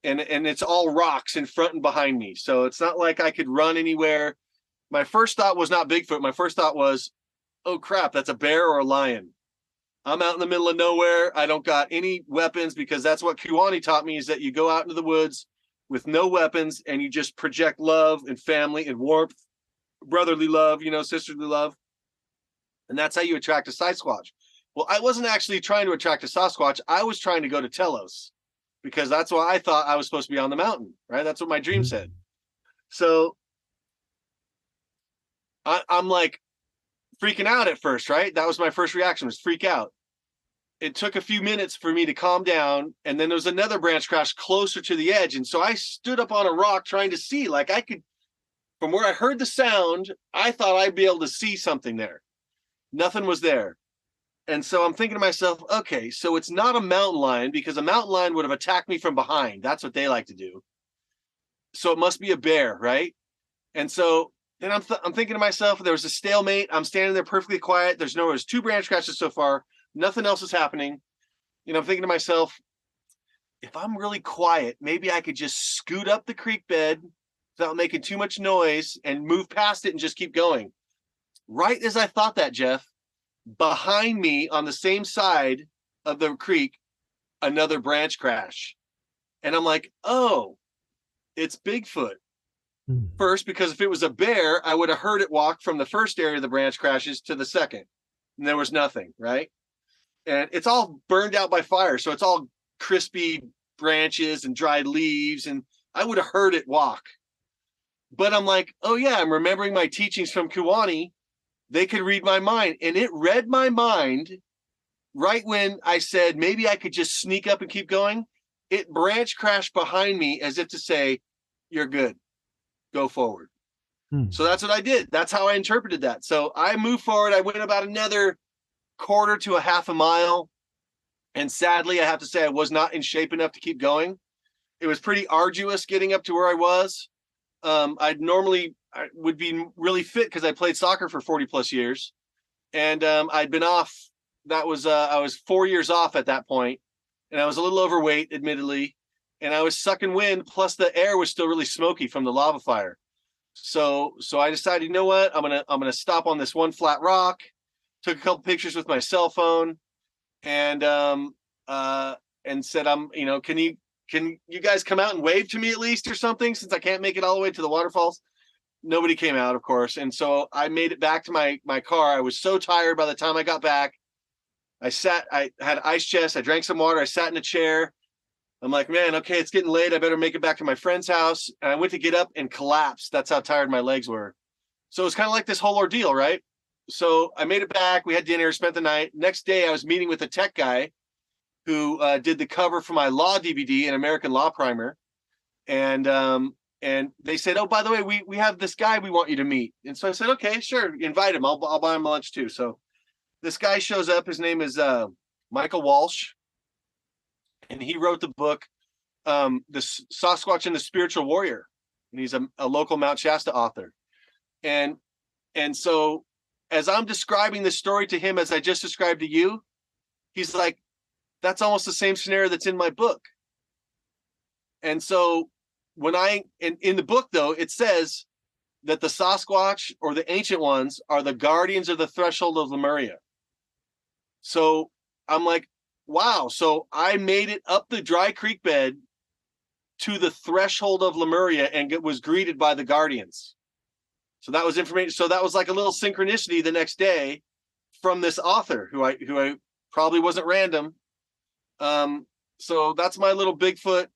And it's all rocks in front and behind me. So it's not like I could run anywhere. My first thought was not Bigfoot. My first thought was, oh crap, that's a bear or a lion. I'm out in the middle of nowhere. I don't got any weapons because that's what Kiwani taught me, is that you go out into the woods with no weapons and you just project love and family and warmth, brotherly love, sisterly love. And that's how you attract a Sasquatch. Well, I wasn't actually trying to attract a Sasquatch. I was trying to go to Telos because that's why I thought I was supposed to be on the mountain, right? That's what my dream said. So I'm like freaking out at first, right? That was my first reaction, was freak out. It took a few minutes for me to calm down. And then there was another branch crash closer to the edge. And so I stood up on a rock trying to see, like I could, from where I heard the sound, I thought I'd be able to see something there. Nothing was there. And so I'm thinking to myself, okay, so it's not a mountain lion because a mountain lion would have attacked me from behind. That's what they like to do. So it must be a bear, right? And so then I'm thinking to myself, there was a stalemate. I'm standing there perfectly quiet. There's 2 branch crashes so far. Nothing else is happening. I'm thinking to myself, if I'm really quiet, maybe I could just scoot up the creek bed without making too much noise and move past it and just keep going. Right as I thought that, Jeff, behind me on the same side of the creek, another branch crash. And I'm like, oh, it's Bigfoot. First, because if it was a bear, I would have heard it walk from the first area of the branch crashes to the second. And there was nothing, right? And it's all burned out by fire. So it's all crispy branches and dried leaves. And I would have heard it walk. But I'm like, oh yeah, I'm remembering my teachings from Kiwani. They could read my mind. And it read my mind right when I said, maybe I could just sneak up and keep going. It branch crashed behind me as if to say, you're good. Go forward. So that's what I did. That's how I interpreted that. So I moved forward. I went about another quarter to a half a mile. And sadly, I have to say I was not in shape enough to keep going. It was pretty arduous getting up to where I was. I would be really fit because I played soccer for 40 plus years. And I'd been off. I was 4 years off at that point, and I was a little overweight, admittedly, and I was sucking wind. Plus, the air was still really smoky from the lava fire. So I decided, you know what? I'm gonna stop on this one flat rock. Took a couple pictures with my cell phone, and said, can you guys come out and wave to me at least or something, since I can't make it all the way to the waterfalls? Nobody came out, of course. And so I made it back to my car. I was so tired by the time I got back. I had ice chest. I drank some water. I sat in a chair. I'm like, man, okay, it's getting late. I better make it back to my friend's house. And I went to get up and collapsed. That's how tired my legs were. So it was kind of like this whole ordeal, right? So I made it back. We had dinner, spent the night. Next day, I was meeting with a tech guy who did the cover for my law DVD, an American Law Primer. And they said, oh, by the way, we have this guy we want you to meet. And so I said, okay, sure, invite him. I'll buy him lunch too. So this guy shows up. His name is Michael Walsh, and he wrote the book, The Sasquatch and the Spiritual Warrior. And he's a local Mount Shasta author. And so as I'm describing this story to him, as I just described to you, he's like, that's almost the same scenario that's in my book. And so in the book, though, it says that the Sasquatch, or the ancient ones, are the guardians of the threshold of Lemuria. So I'm like, wow. So I made it up the dry creek bed to the threshold of Lemuria and was greeted by the guardians. So that was information. So that was like a little synchronicity the next day from this author who I probably wasn't random. So that's my little Bigfoot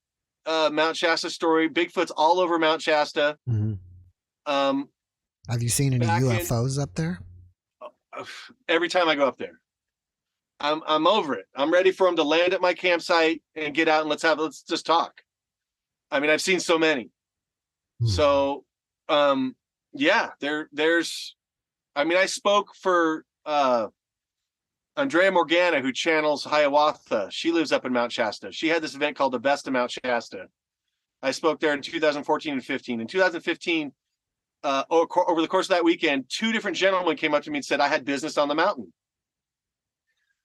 Mount Shasta story. Bigfoot's all over Mount Shasta. Mm-hmm. Have you seen any UFOs up there? Every time I go up there, I'm over it. I'm ready for them to land at my campsite and get out and let's just talk. I mean, I've seen so many. Mm-hmm. So, yeah, there's, I mean, I spoke for, Andrea Morgana, who channels Hiawatha. She lives up in Mount Shasta. She had this event called the Best of Mount Shasta. I spoke there in 2014 and 15. In 2015, over the course of that weekend, 2 different gentlemen came up to me and said I had business on the mountain.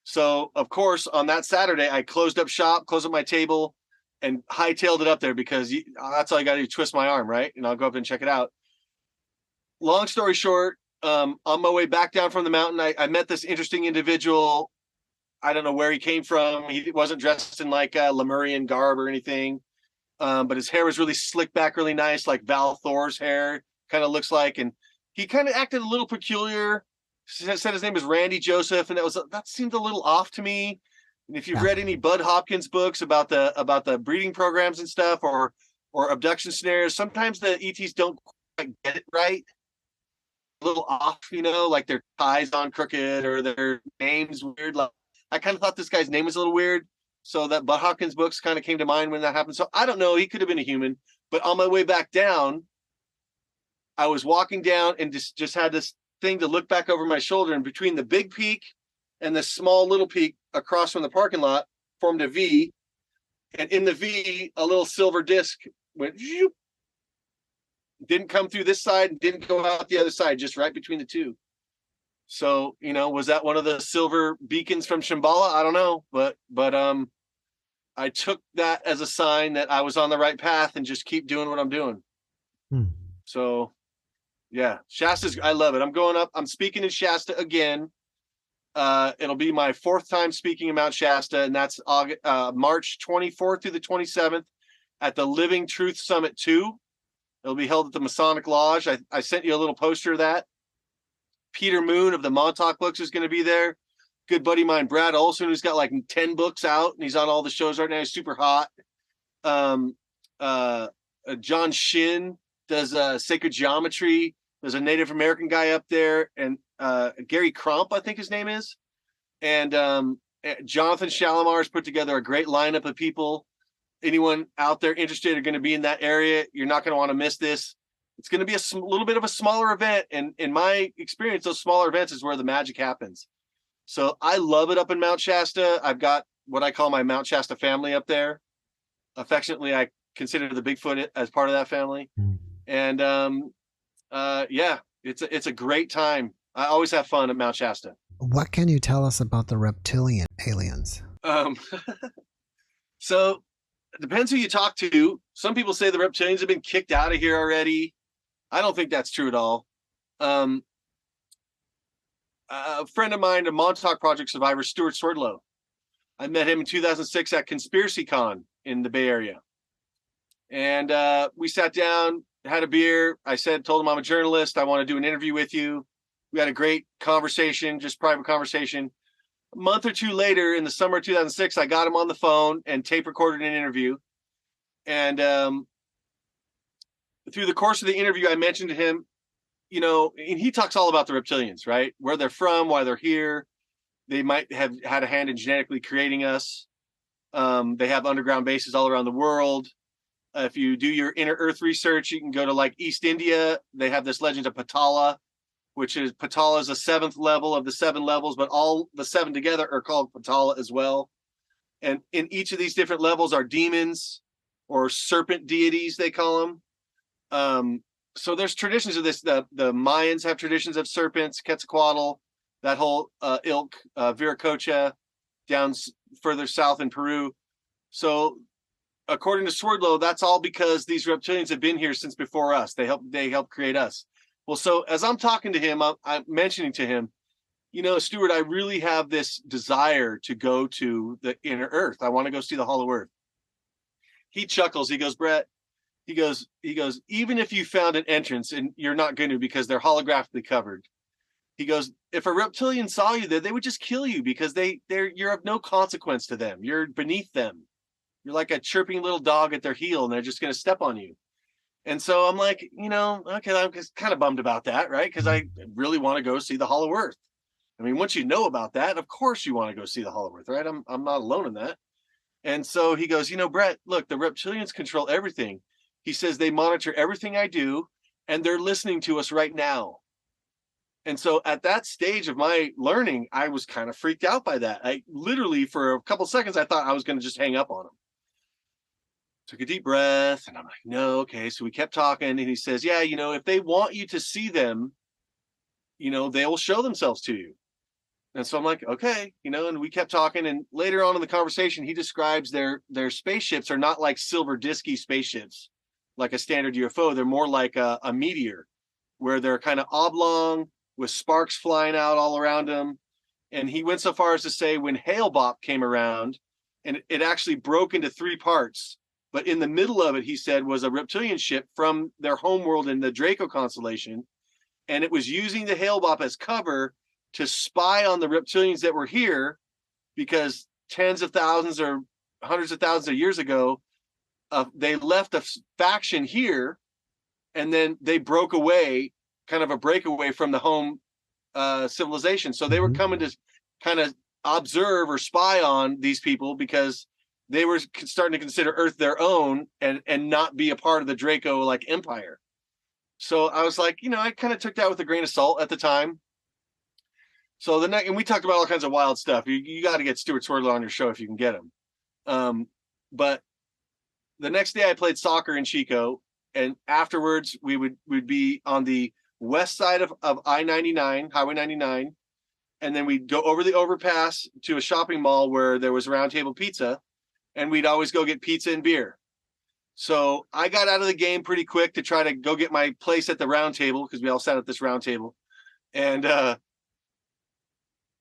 So, of course, on that Saturday, I closed up shop, closed up my table, and hightailed it up there because that's all you got to do, twist my arm, right? And I'll go up and check it out. Long story short, on my way back down from the mountain, I met this interesting individual. I don't know where he came from. He wasn't dressed in like a Lemurian garb or anything, but his hair was really slicked back, really nice, like Val Thor's hair kind of looks like. And he kind of acted a little peculiar. Said his name was Randy Joseph, and that seemed a little off to me. And if you've read any Bud Hopkins books about the breeding programs and stuff, or abduction scenarios, sometimes the ETs don't quite get it right. A little off, like their ties on crooked or their names weird. Like, I kind of thought this guy's name was a little weird. So that Bud Hopkins books kind of came to mind when that happened. So I don't know. He could have been a human. But on my way back down, I was walking down and just had this thing to look back over my shoulder. And between the big peak and the small little peak across from the parking lot formed a V. And in the V, a little silver disc went, zoop, didn't come through this side and didn't go out the other side, just right between the two. So, was that one of the silver beacons from Shambhala? I don't know, but I took that as a sign that I was on the right path and just keep doing what I'm doing. So yeah, Shasta's, I love it. I'm going up, I'm speaking in Shasta again. It'll be my 4th time speaking in Mount Shasta, and that's March 24th through the 27th at the Living Truth Summit 2. It'll be held at the Masonic Lodge. I sent you a little poster of that. Peter Moon of the Montauk Books is going to be there. Good buddy of mine, Brad Olson, who's got like 10 books out, and he's on all the shows right now. He's super hot. John Shin does Sacred Geometry. There's a Native American guy up there, and Gary Crump, I think his name is. And Jonathan Shalamar's put together a great lineup of people. Anyone out there interested are going to be in that area. You're not going to want to miss this. It's going to be a little bit of a smaller event. And in my experience, those smaller events is where the magic happens. So I love it up in Mount Shasta. I've got what I call my Mount Shasta family up there. Affectionately, I consider the Bigfoot as part of that family. And yeah, it's a great time. I always have fun at Mount Shasta. What can you tell us about the reptilian aliens? So it depends who you talk to. Some people say the reptilians have been kicked out of here already. I don't think that's true at all. A friend of mine, a Montauk Project survivor, Stuart Swerdlow. I met him in 2006 at Conspiracy Con in the Bay Area. And we sat down, had a beer. I told him I'm a journalist. I want to do an interview with you. We had a great conversation, just private conversation. A month or two later, in the summer of 2006, I got him on the phone and tape recorded an interview. And through the course of the interview, I mentioned to him, you know, and he talks all about the reptilians, right? Where they're from, why they're here. They might have had a hand in genetically creating us. They have underground bases all around the world. If you do your inner Earth research, you can go to like East India. They have this legend of Patala, which is Patala is the 7th level of the 7 levels, but all the 7 together are called Patala as well. And in each of these different levels are demons or serpent deities, they call them. So there's traditions of this. The Mayans have traditions of serpents, Quetzalcoatl, that whole ilk, Viracocha, down further south in Peru. So according to Swerdlow, that's all because these reptilians have been here since before us. They helped create us. Well, so as I'm talking to him, I'm mentioning to him, you know, Stuart, I really have this desire to go to the inner Earth. I want to go see the Hollow Earth. He chuckles. He goes, Bret, he goes, even if you found an entrance, and you're not going to because they're holographically covered. He goes, if a reptilian saw you there, they would just kill you because you're of no consequence to them. You're beneath them. You're like a chirping little dog at their heel, and they're just going to step on you. And so I'm like, you know, okay, I'm just kind of bummed about that, right? Because I really want to go see the Hollow Earth. I mean, once you know about that, of course you want to go see the Hollow Earth, right? I'm not alone in that. And so he goes, you know, Bret, look, the reptilians control everything. He says they monitor everything I do, and they're listening to us right now. And so at that stage of my learning, I was kind of freaked out by that. I literally, for a couple seconds, I thought I was going to just hang up on him. Took a deep breath, and I'm like, no, okay. So we kept talking, and he says, yeah, you know, if they want you to see them, you know, they will show themselves to you. And so I'm like, okay, you know, and we kept talking. And later on in the conversation, he describes their spaceships are not like silver disky spaceships, like a standard UFO. They're more like a meteor, where they're kind of oblong with sparks flying out all around them. And he went so far as to say when Hale-Bopp came around, and it actually broke into 3 parts. But in the middle of it, he said, was a reptilian ship from their homeworld in the Draco constellation. And it was using the Hale-Bopp as cover to spy on the reptilians that were here, because tens of thousands or hundreds of thousands of years ago, they left a faction here, and then they broke away, kind of a breakaway from the home civilization. So they were coming to kind of observe or spy on these people because they were starting to consider Earth their own and not be a part of the Draco like empire. So I was like, you know, I kind of took that with a grain of salt at the time. So the next, and we talked about all kinds of wild stuff. You got to get Stuart Swerdlow on your show if you can get him. But the next day I played soccer in Chico, and afterwards we'd be on the west side of I-99, Highway 99, and then we'd go over the overpass to a shopping mall where there was Round Table Pizza, and we'd always go get pizza and beer. So I got out of the game pretty quick to try to go get my place at the round table, because we all sat at this round table. And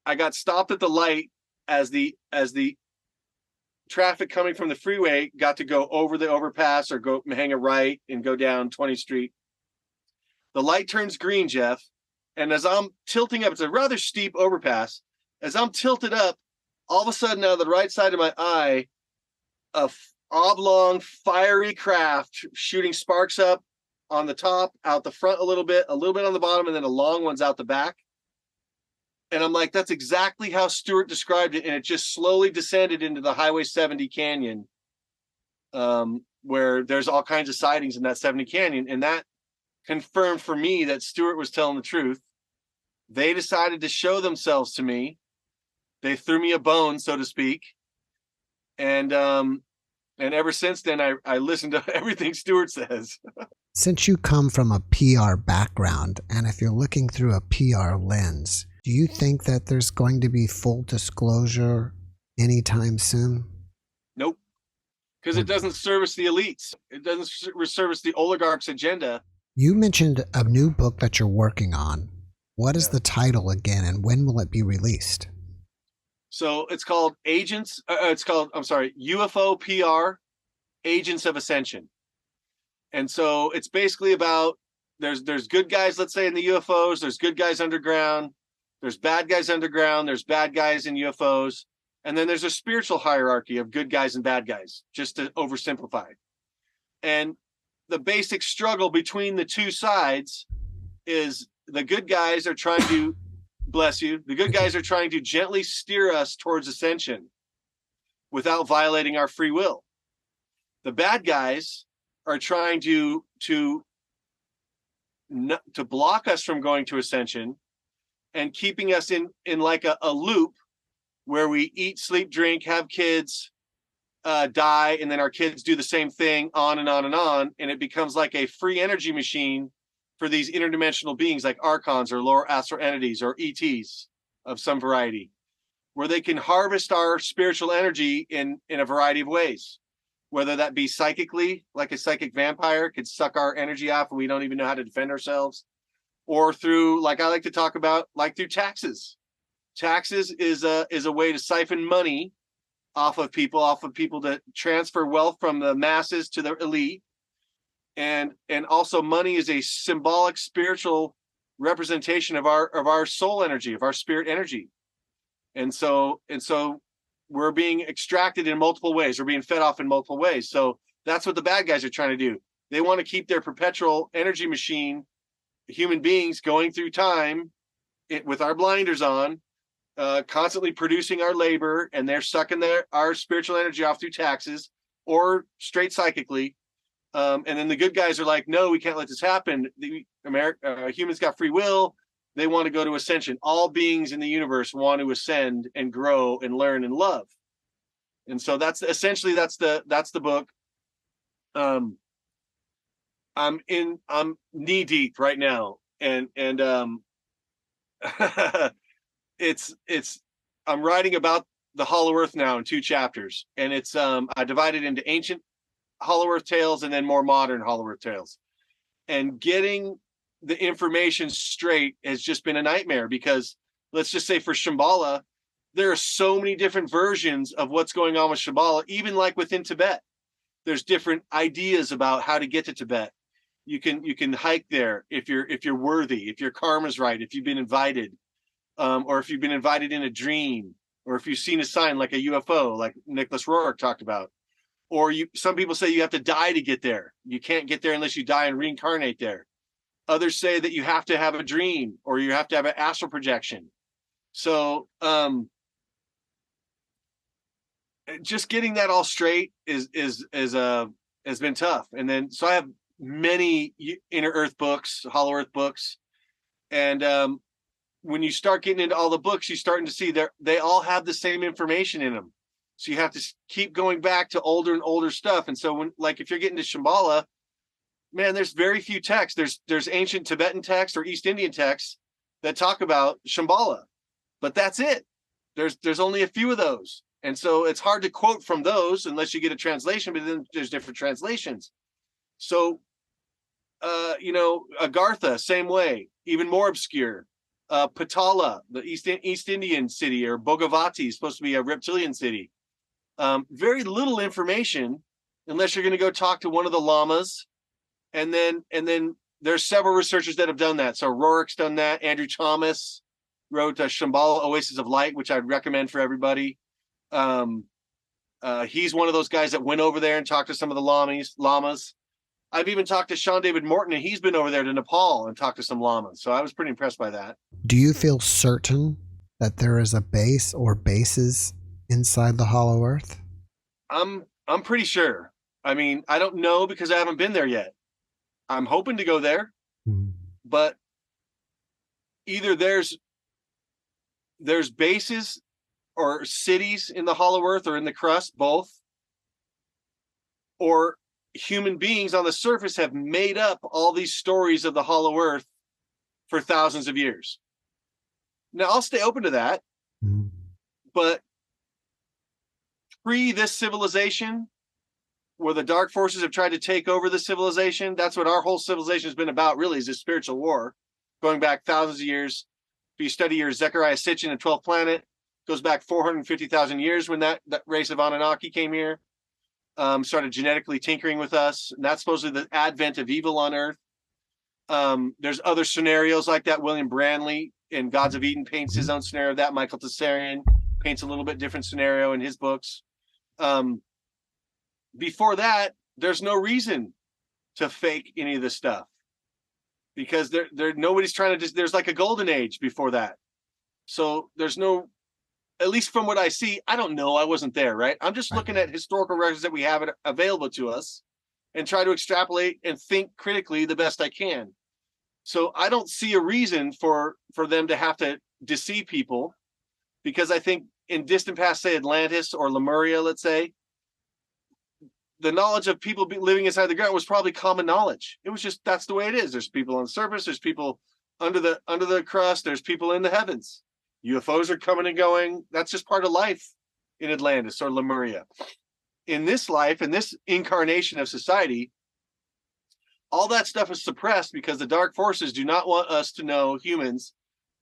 I got stopped at the light as the traffic coming from the freeway got to go over the overpass or go hang a right and go down 20th Street. The light turns green, Jeff. And as I'm tilting up, it's a rather steep overpass. As I'm tilted up, all of a sudden out of the right side of my eye, a oblong, fiery craft shooting sparks up on the top, out the front a little bit on the bottom, and then a long one's out the back. And I'm like, that's exactly how Stuart described it. And it just slowly descended into the Highway 70 Canyon, where there's all kinds of sightings in that 70 Canyon. And that confirmed for me that Stuart was telling the truth. They decided to show themselves to me. they threw me a bone, so to speak. And ever since then, I listen to everything Stuart says. Since you come from a PR background, and if you're looking through a PR lens, do you think that there's going to be full disclosure anytime soon? Nope. Because it doesn't service the elites. It doesn't service the oligarchs' agenda. You mentioned a new book that you're working on. What is the title again, and when will it be released? So it's called UFO PR, Agents of Ascension. And so it's basically about, there's good guys, let's say, in the UFOs, there's good guys underground, there's bad guys underground, there's bad guys in UFOs, and then there's a spiritual hierarchy of good guys and bad guys, just to oversimplify. And the basic struggle between the two sides is the good guys are trying to, bless you, the good guys are trying to gently steer us towards ascension without violating our free will. The bad guys are trying to block us from going to ascension and keeping us in like a loop where we eat, sleep, drink, have kids, die, and then our kids do the same thing, on and on and on, and it becomes like a free energy machine for these interdimensional beings like archons or lower astral entities or ETs of some variety, where they can harvest our spiritual energy in a variety of ways. Whether that be psychically, like a psychic vampire could suck our energy off and we don't even know how to defend ourselves, or through, like I like to talk about, like through taxes. Taxes is a way to siphon money off of people to transfer wealth from the masses to the elite. And also money is a symbolic spiritual representation of our soul energy, of our spirit energy. And so we're being extracted in multiple ways. We're being fed off in multiple ways. So that's what the bad guys are trying to do. They want to keep their perpetual energy machine, human beings, going through time with our blinders on, constantly producing our labor, and they're sucking our spiritual energy off through taxes or straight psychically. And then the good guys are like, no, we can't let this happen. Humans got free will. They want to go to ascension. All beings in the universe want to ascend and grow and learn and love. And so that's the book. I'm knee deep right now. And I'm writing about the Hollow Earth now in 2 chapters. And it's, I divided into ancient Hollow Earth tales and then more modern Hollow Earth tales. And getting the information straight has just been a nightmare, because let's just say for Shambhala, there are so many different versions of what's going on with Shambhala, even like within Tibet. There's different ideas about how to get to Tibet. You can hike there if you're worthy, if your karma's right, if you've been invited, or if you've been invited in a dream, or if you've seen a sign like a UFO, like Nicholas Roerich talked about. Or some people say you have to die to get there. You can't get there unless you die and reincarnate there. Others say that you have to have a dream or you have to have an astral projection. So just getting that all straight has been tough. And then so I have many Inner Earth books, Hollow Earth books, and when you start getting into all the books, you're starting to see they all have the same information in them. So you have to keep going back to older and older stuff. And so if you're getting to Shambhala, man, there's very few texts. There's ancient Tibetan texts or East Indian texts that talk about Shambhala, but that's it. There's only a few of those. And so it's hard to quote from those unless you get a translation, but then there's different translations. So, Agartha, same way, even more obscure. Patala, the East Indian city, or Bhogavati is supposed to be a reptilian city. Very little information unless you're going to go talk to one of the lamas. And then there's several researchers that have done that. So Roerich's done that. Andrew Thomas wrote Shambhala Oasis of Light, which I'd recommend for everybody. He's one of those guys that went over there and talked to some of the lamas. I've even talked to Sean David Morton, and he's been over there to Nepal and talked to some lamas. So I was pretty impressed by that. Do you feel certain that there is a base or bases inside the Hollow Earth? I'm pretty sure. I mean, I don't know because I haven't been there yet. I'm hoping to go there, but either there's bases or cities in the hollow earth or in the crust, both, or human beings on the surface have made up all these stories of the hollow earth for thousands of years. Now, I'll stay open to that, but pre this civilization, where the dark forces have tried to take over the civilization, that's what our whole civilization has been about, really, is a spiritual war, going back thousands of years. If you study your Zechariah Sitchin and 12th Planet, goes back 450,000 years when that race of Anunnaki came here, started genetically tinkering with us. And that's supposedly the advent of evil on Earth. There's other scenarios like that. William Branley in Gods of Eden paints his own scenario of that. Michael Tessarian paints a little bit different scenario in his books. Before that, there's no reason to fake any of this stuff, because nobody's trying to there's like a golden age before that. So there's no, at least from what I see, I don't know, I wasn't there, right? I'm just looking at historical records that we have available to us and try to extrapolate and think critically the best I can. So I don't see a reason for them to have to deceive people, because I think in distant past, say Atlantis or Lemuria, let's say, the knowledge of people living inside the ground was probably common knowledge. It was just, that's the way it is. There's people on the surface, there's people under the crust, there's people in the heavens. UFOs are coming and going. That's just part of life in Atlantis or Lemuria. In this life, in this incarnation of society, all that stuff is suppressed because the dark forces do not want us to know, humans,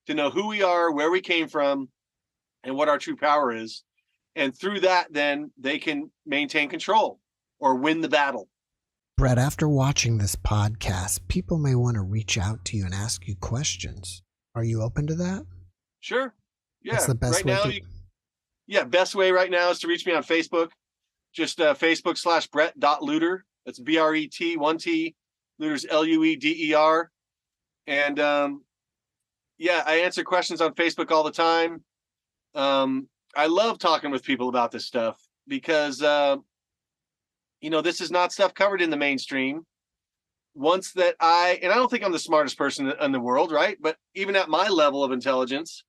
to know who we are, where we came from, and what our true power is. And through that, then they can maintain control or win the battle. Bret, after watching this podcast, people may want to reach out to you and ask you questions. Are you open to that? Sure. Yeah. That's the best way best way right now is to reach me on Facebook. Just Facebook.com/Bret.Lueder. That's BRET, 1T. Lueder's LUEDER. And I answer questions on Facebook all the time. I love talking with people about this stuff because, this is not stuff covered in the mainstream. Once that I don't think I'm the smartest person in the world, right? But even at my level of intelligence,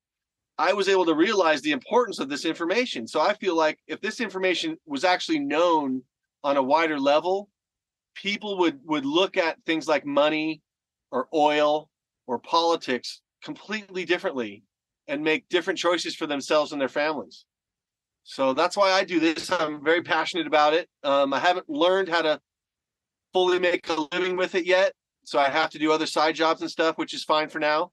I was able to realize the importance of this information. So I feel like if this information was actually known on a wider level, people would look at things like money or oil or politics completely differently and make different choices for themselves and their families. So that's why I do this. I'm very passionate about it. I haven't learned how to fully make a living with it yet, so I have to do other side jobs and stuff, which is fine for now.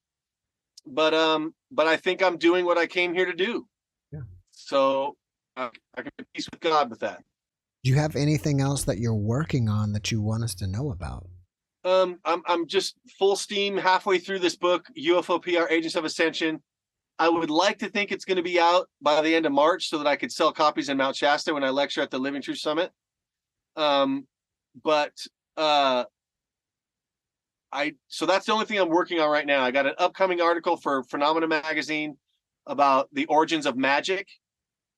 But I think I'm doing what I came here to do. Yeah. So I can be at peace with God with that. Do you have anything else that you're working on that you want us to know about? I'm just full steam halfway through this book, UFO PR, Agents of Ascension. I would like to think it's going to be out by the end of March so that I could sell copies in Mount Shasta when I lecture at the Living Truth Summit. So that's the only thing I'm working on right now. I got an upcoming article for Phenomena Magazine about the origins of magic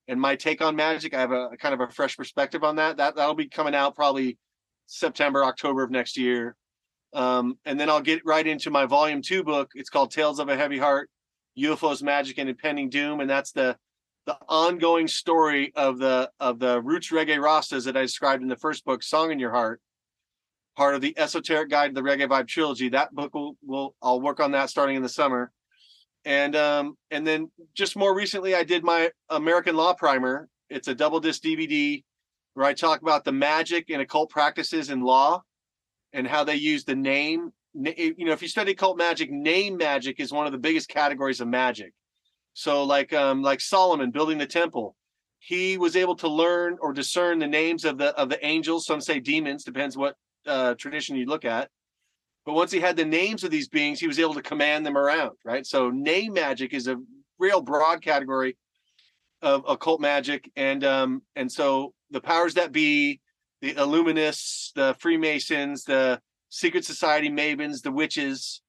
and my take on magic. I have a kind of a fresh perspective on that. That'll be coming out probably September, October of next year. And then I'll get right into my volume 2 book. It's called Tales of a Heavy Heart, UFOs, Magic, and Impending Doom. And that's the ongoing story of the roots Reggae Rastas that I described in the first book, Song in Your Heart, part of the Esoteric Guide to the Reggae Vibe trilogy. That book I'll work on that starting in the summer. And then just more recently, I did my American Law Primer. It's a double disc DVD where I talk about the magic and occult practices in law and how they use the name. If you study occult magic, name magic is one of the biggest categories of magic. So like Solomon building the temple, he was able to learn or discern the names of the angels. Some say demons, depends what tradition you look at. But once he had the names of these beings, he was able to command them around, right? So name magic is a real broad category of occult magic. And so the powers that be, the Illuminists, the Freemasons, the secret society mavens, the witches,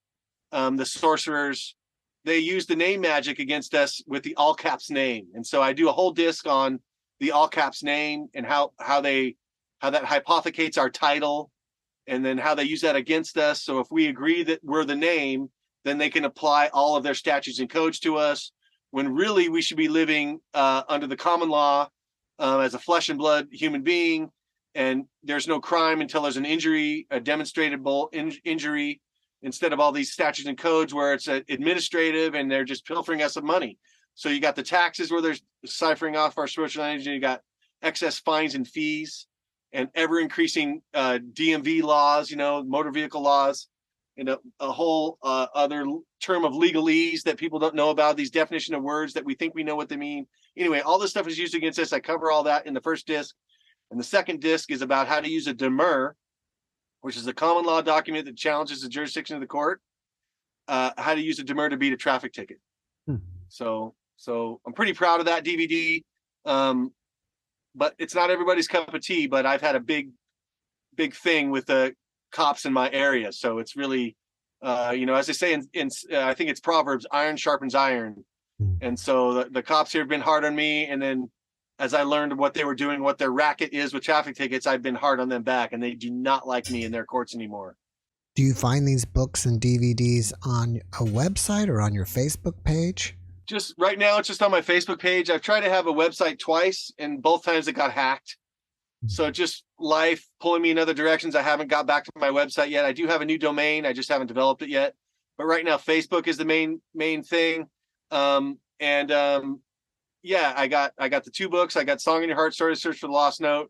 the sorcerers, they use the name magic against us with the all caps name. And so I do a whole disc on the all caps name and how that hypothecates our title, and then how they use that against us. So if we agree that we're the name, then they can apply all of their statutes and codes to us. when really we should be living under the common law as a flesh and blood human being. And there's no crime until there's an injury, a demonstrable injury, instead of all these statutes and codes where it's administrative and they're just pilfering us of money. So you got the taxes where they're ciphering off our social energy. You got excess fines and fees and ever increasing DMV laws, motor vehicle laws, and a whole other term of legalese that people don't know about, these definition of words that we think we know what they mean. Anyway, all this stuff is used against us. I cover all that in the first disc. And the second disc is about how to use a demur, which is a common law document that challenges the jurisdiction of the court, how to use a demur to beat a traffic ticket. So I'm pretty proud of that DVD. But it's not everybody's cup of tea, but I've had a big thing with the cops in my area. So it's really, as they say in I think it's Proverbs, iron sharpens iron. And so the cops here have been hard on me. And then as I learned what they were doing, what their racket is with traffic tickets, I've been hard on them back, and they do not like me in their courts anymore. Do you find these books and DVDs on a website or on your Facebook page? Just right now, it's just on my Facebook page. I've tried to have a website twice, and both times it got hacked. So just life pulling me in other directions. I haven't got back to my website yet. I do have a new domain. I just haven't developed it yet. But right now, Facebook is the main thing. Yeah, I got the two books. I got Song in Your Heart, Story to Search for the Lost Note.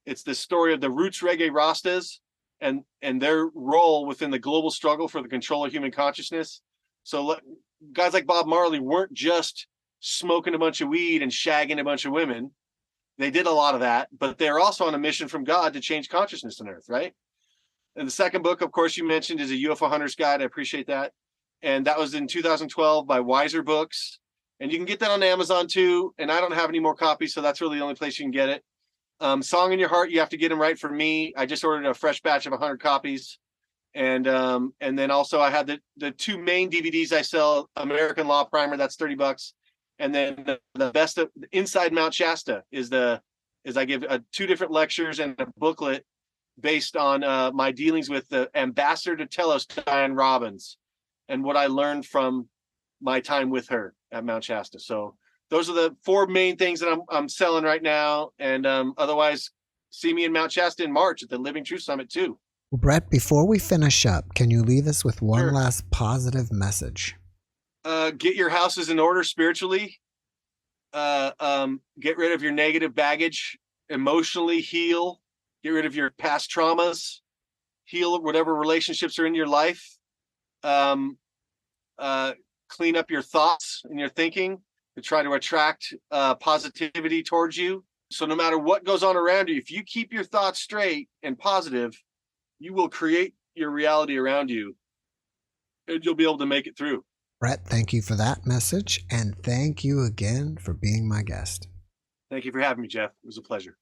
It's the story of the roots Reggae Rastas and their role within the global struggle for the control of human consciousness. So guys like Bob Marley weren't just smoking a bunch of weed and shagging a bunch of women. They did a lot of that, but they're also on a mission from God to change consciousness on Earth, right? And the second book, of course, you mentioned is a UFO Hunter's Guide. I appreciate that. And that was in 2012 by Weiser Books. And you can get that on Amazon too. And I don't have any more copies, so that's really the only place you can get it. Song in Your Heart, you have to get them right from me. I just ordered a fresh batch of 100 copies. And then also I had the two main DVDs I sell, American Law Primer, that's $30. And then the best of Inside Mt Shasta is I give two different lectures and a booklet based on my dealings with the Ambassador of Telos, Dianne Robbins, and what I learned from my time with her at Mt Shasta. So those are the four main things that I'm selling right now. And otherwise, see me in Mt Shasta in March at the Living Truth Summit too. Well, Bret, before we finish up, can you leave us with one Sure. last positive message? Get your houses in order spiritually. Get rid of your negative baggage. Emotionally heal. Get rid of your past traumas. Heal whatever relationships are in your life. Clean up your thoughts and your thinking to try to attract positivity towards you. So no matter what goes on around you, if you keep your thoughts straight and positive, you will create your reality around you, and you'll be able to make it through. Bret, thank you for that message, and thank you again for being my guest. Thank you for having me, Jeff. It was a pleasure.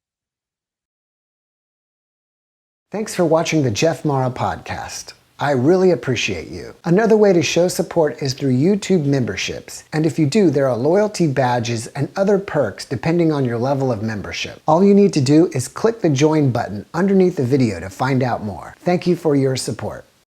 Thanks for watching the JeffMara podcast. I really appreciate you. Another way to show support is through YouTube memberships. And if you do, there are loyalty badges and other perks depending on your level of membership. All you need to do is click the join button underneath the video to find out more. Thank you for your support.